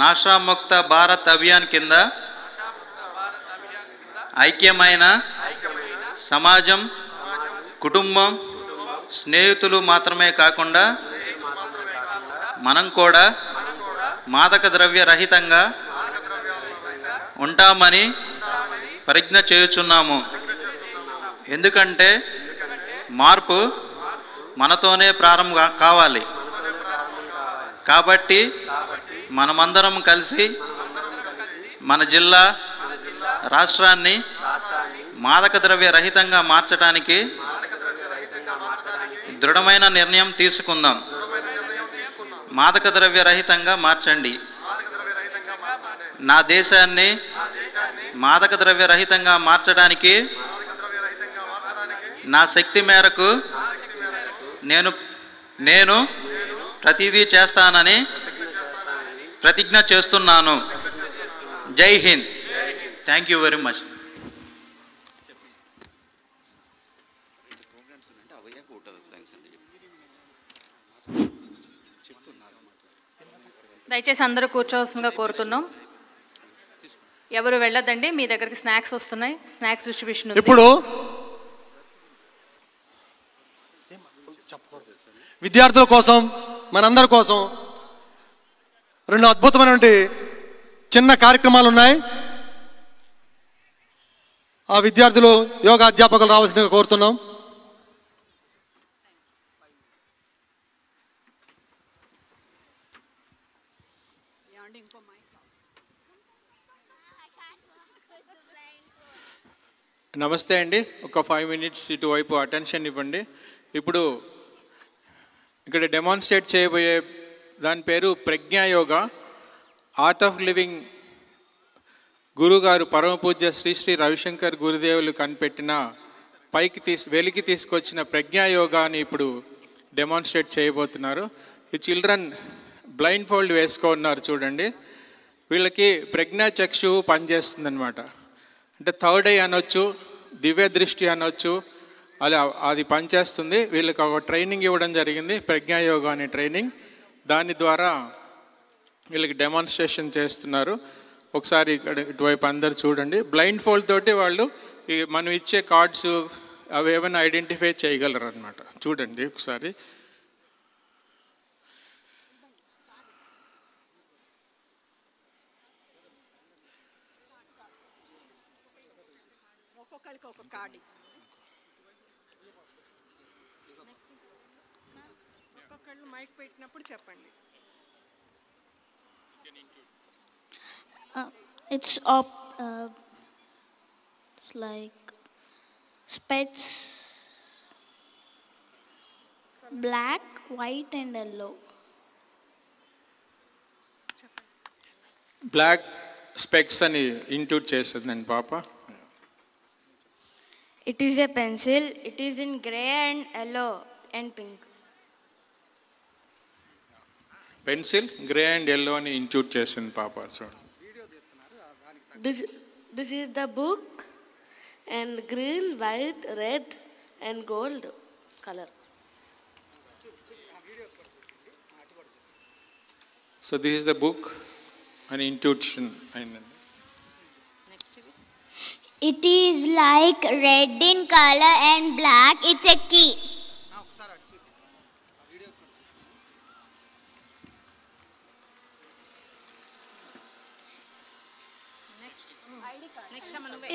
నషాముక్త భారత్ అభియాన్ కింద ఐక్యమైన సమాజం, కుటుంబం, స్నేహితులు మాత్రమే కాకుండా మనం కూడా మాదక ద్రవ్య రహితంగా ఉంటామని ప్రతిజ్ఞ చేయుచున్నాము. ఎందుకంటే మార్పు మనతోనే ప్రారంభం కావాలి. కాబట్టి మనమందరం కలిసి మన జిల్లా, రాష్ట్రాన్ని మాదక ద్రవ్య రహితంగా మార్చడానికి దృఢమైన నిర్ణయం తీసుకుందాం. మాదక ద్రవ్య రహితంగా మార్చండి. నా దేశాన్ని మాదక ద్రవ్య రహితంగా మార్చడానికి నా శక్తి మేరకు నేను ప్రతిదీ చేస్తానని ప్రతిజ్ఞ చేస్తున్నాను. జై Hind. Thank you very much. దయచేసి అందరూ కూర్చోవలసిందిగా కోరుతున్నాం. ఎవరు వెళ్ళొద్దండి, మీ దగ్గరికి స్నాక్స్ వస్తున్నాయి. స్నాక్స్ డిస్ట్రిబ్యూషన్ ఉంది. ఇప్పుడు విద్యార్థుల కోసం, మనందరి కోసం 2 అద్భుతమైనటువంటి చిన్న కార్యక్రమాలు ఉన్నాయి. ఆ విద్యార్థులు, యోగా అధ్యాపకులు రావాల్సిందిగా కోరుతున్నాం. నమస్తే అండి. ఒక 5 minutes ఇటువైపు అటెన్షన్ ఇవ్వండి. ఇప్పుడు ఇక్కడ డెమాన్స్ట్రేట్ చేయబోయే దాని పేరు ప్రజ్ఞా యోగా. ఆర్ట్ ఆఫ్ లివింగ్ గురుగారు పరమ పూజ్య శ్రీ శ్రీ రవిశంకర్ గురుదేవులు కనిపెట్టిన వెలికి తీసుకొచ్చిన ప్రజ్ఞా యోగాని ఇప్పుడు డెమాన్స్ట్రేట్ చేయబోతున్నారు. ఈ చిల్డ్రన్ బ్లైండ్ ఫోల్డ్ వేసుకున్నారు చూడండి. వీళ్ళకి ప్రజ్ఞా చక్షు పనిచేస్తుందన్నమాట. అంటే థర్డ్ ఐ అనొచ్చు, దివ్య దృష్టి అనొచ్చు. అలా అది పనిచేస్తుంది. వీళ్ళకి ఒక ట్రైనింగ్ ఇవ్వడం జరిగింది, ప్రజ్ఞా యోగా అనే ట్రైనింగ్. దాని ద్వారా వీళ్ళకి డెమాన్స్ట్రేషన్ చేస్తున్నారు. ఒకసారి ఇక్కడ ఇటువైపు అందరు చూడండి. బ్లైండ్ ఫోల్డ్ తోటి వాళ్ళు మనం ఇచ్చే కార్డ్స్ అవి ఏమైనా ఐడెంటిఫై చేయగలరు అనమాట. చూడండి ఒకసారి. ఒక్కొక్కరికి ఒక కార్డు, ఒక్కొక్కళ్ళు మైక్ పెట్టినప్పుడు చెప్పండి. It's like specks, black, white and yellow. Black specks అని ఇంట్యూట్ చేస్తుందండి పాప. It is a pencil. It is in grey and yellow and pink. Pencil grey and yellow అని ఇంట్యూట్ చేసింది పాప. So This is the book, and green, white, red, and gold color. So this is the book అని intuition అయిందండి. It is like red in color and black. It's a key.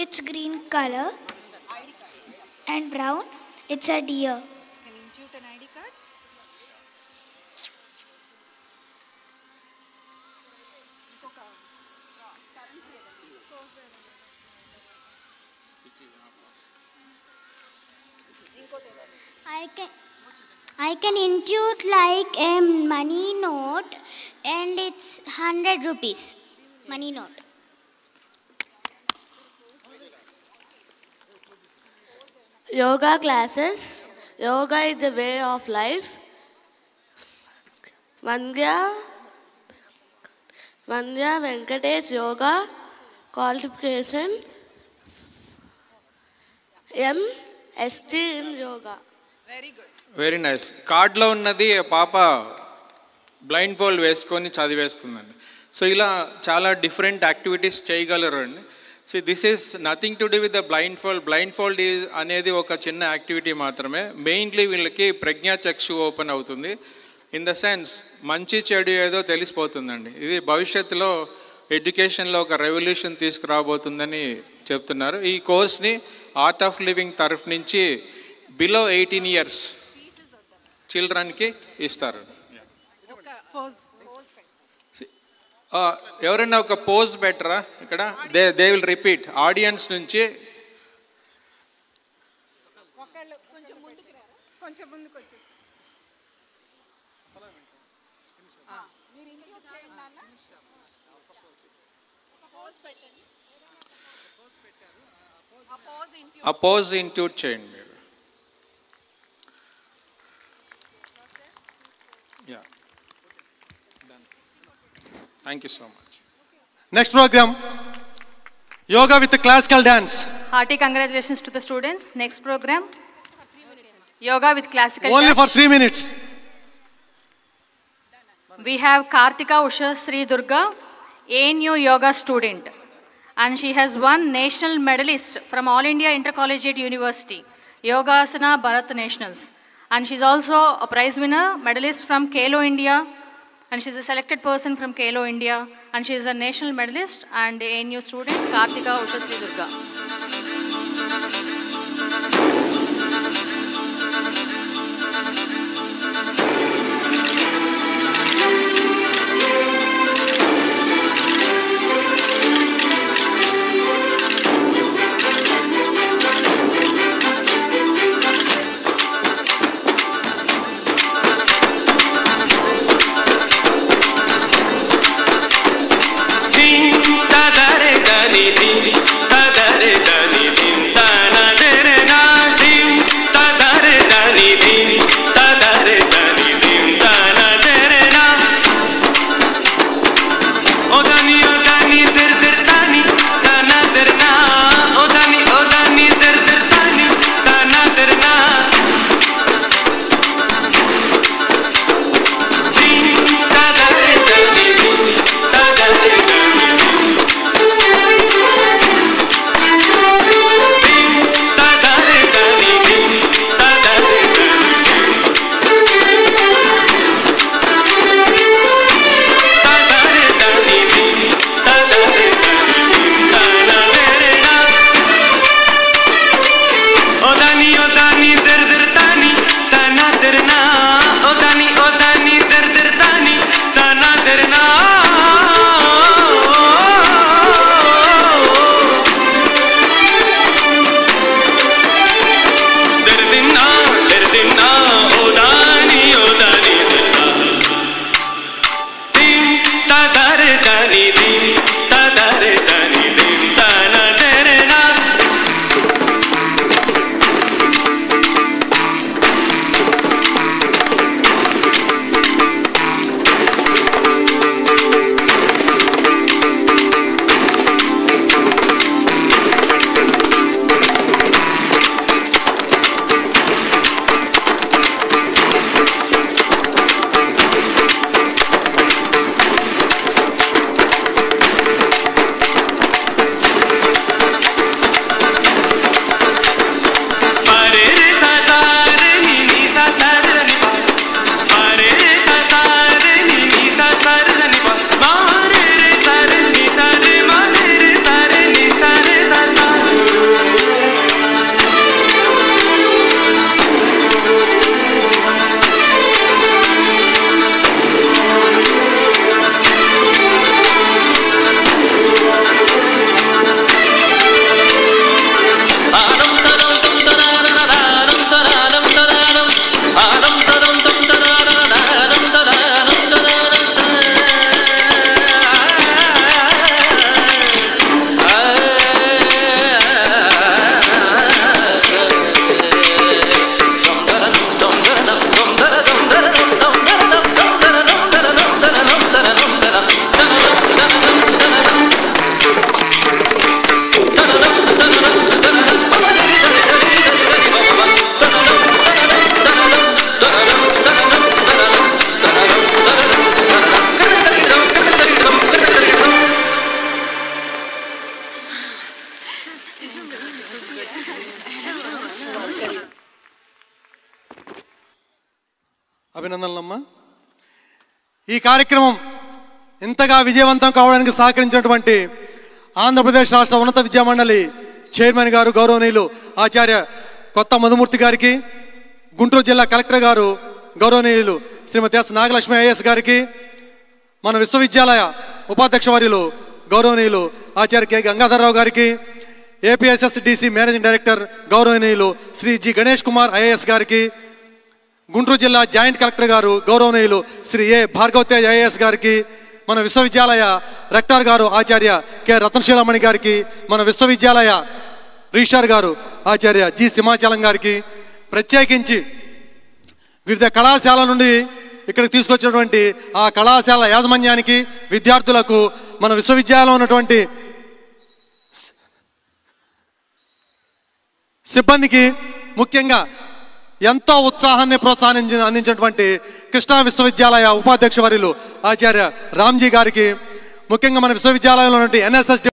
It's green color and brown. It's a deer. Can you intuit an ID card? I can intuit like a money note, and it's 100 rupees. Money note. Yoga classes. Yoga is the way of life. Vandya Venkatesh Yoga qualification. MSc in Yoga. Very good. Very nice. కార్డ్లో ఉన్నది పాప blind fold వేసుకొని చదివేస్తుందండి. So ఇలా చాలా different activities చేయగలరు అండి. So this is nothing to do with the blind fold. Blind fold అనేది ఒక చిన్న యాక్టివిటీ మాత్రమే. మెయిన్లీ వీళ్ళకి ప్రజ్ఞాచక్షు ఓపెన్ అవుతుంది. ఇన్ ద సెన్స్ మంచి చెడు ఏదో తెలిసిపోతుందండి. ఇది భవిష్యత్తులో ఎడ్యుకేషన్లో ఒక రెవల్యూషన్ తీసుకురాబోతుందని చెప్తున్నారు. ఈ కోర్స్ని ఆర్ట్ ఆఫ్ లివింగ్ తరఫు నుంచి బిలో 18 years చిల్డ్రన్కి ఇస్తారు. ఎవరైనా ఒక పోజ్ బెటరా ఇక్కడ? దే విల్ రిపీట్ ఆడియన్స్ నుంచి. ఆ పోజ్ ఇంట్యూట్ చేయండి మీరు. Thank you so much. Next program, yoga with the classical dance. Hearty congratulations to the students. Next program, yoga with classical Only dance. for 3 minutes. We have Kartika Usha Sri Durga, ANU yoga student, and she has won national medalist from All India Intercollegiate University, Yogasana Bharat Nationals, and she's also a prize winner, medalist from Kalo India. And she's a selected person from Kalo India, and she is a national medalist and ANU student, Kartika Usha Sri Durga. Tadare ఈ కార్యక్రమం ఇంతగా విజయవంతం కావడానికి సహకరించినటువంటి ఆంధ్రప్రదేశ్ రాష్ట్ర ఉన్నత విద్యామండలి chairman గారు గౌరవనీయులు ఆచార్య కొత్త మధుమూర్తి గారికి, గుంటూరు జిల్లా కలెక్టర్ గారు గౌరవనీయులు శ్రీమతి ఎస్ నాగలక్ష్మి ఐఏఎస్ గారికి, మన విశ్వవిద్యాలయ ఉపాధ్యక్ష వర్యులు గౌరవనీయులు ఆచార్య కె గంగాధరరావు గారికి, ఏపీఎస్ఎస్డిసి మేనేజింగ్ డైరెక్టర్ గౌరవనీయులు శ్రీ జి గణేష్ కుమార్ ఐఏఎస్ గారికి, గుంటూరు జిల్లా జాయింట్ కలెక్టర్ గారు గౌరవనీయులు శ్రీ ఏ భార్గవ తేజ్ ఐఏఎస్ గారికి, మన విశ్వవిద్యాలయ రెక్టర్ గారు ఆచార్య కె రత్నశీలమణి గారికి, మన విశ్వవిద్యాలయ రిజిస్ట్రార్ గారు ఆచార్య జి సింహాచలం గారికి, ప్రత్యేకించి వివిధ కళాశాల నుండి ఇక్కడికి తీసుకొచ్చినటువంటి ఆ కళాశాల యాజమాన్యానికి, విద్యార్థులకు, మన విశ్వవిద్యాలయంలో ఉన్నటువంటి సిబ్బందికి, ముఖ్యంగా ఎంతో ఉత్సాహాన్ని ప్రోత్సాహాన్ని అందించినటువంటి కృష్ణా విశ్వవిద్యాలయ ఉపాధ్యక్ష వర్యులు ఆచార్య రామ్జీ గారికి, ముఖ్యంగా మన విశ్వవిద్యాలయంలో ఉన్నటువంటి ఎన్ఎస్ఎస్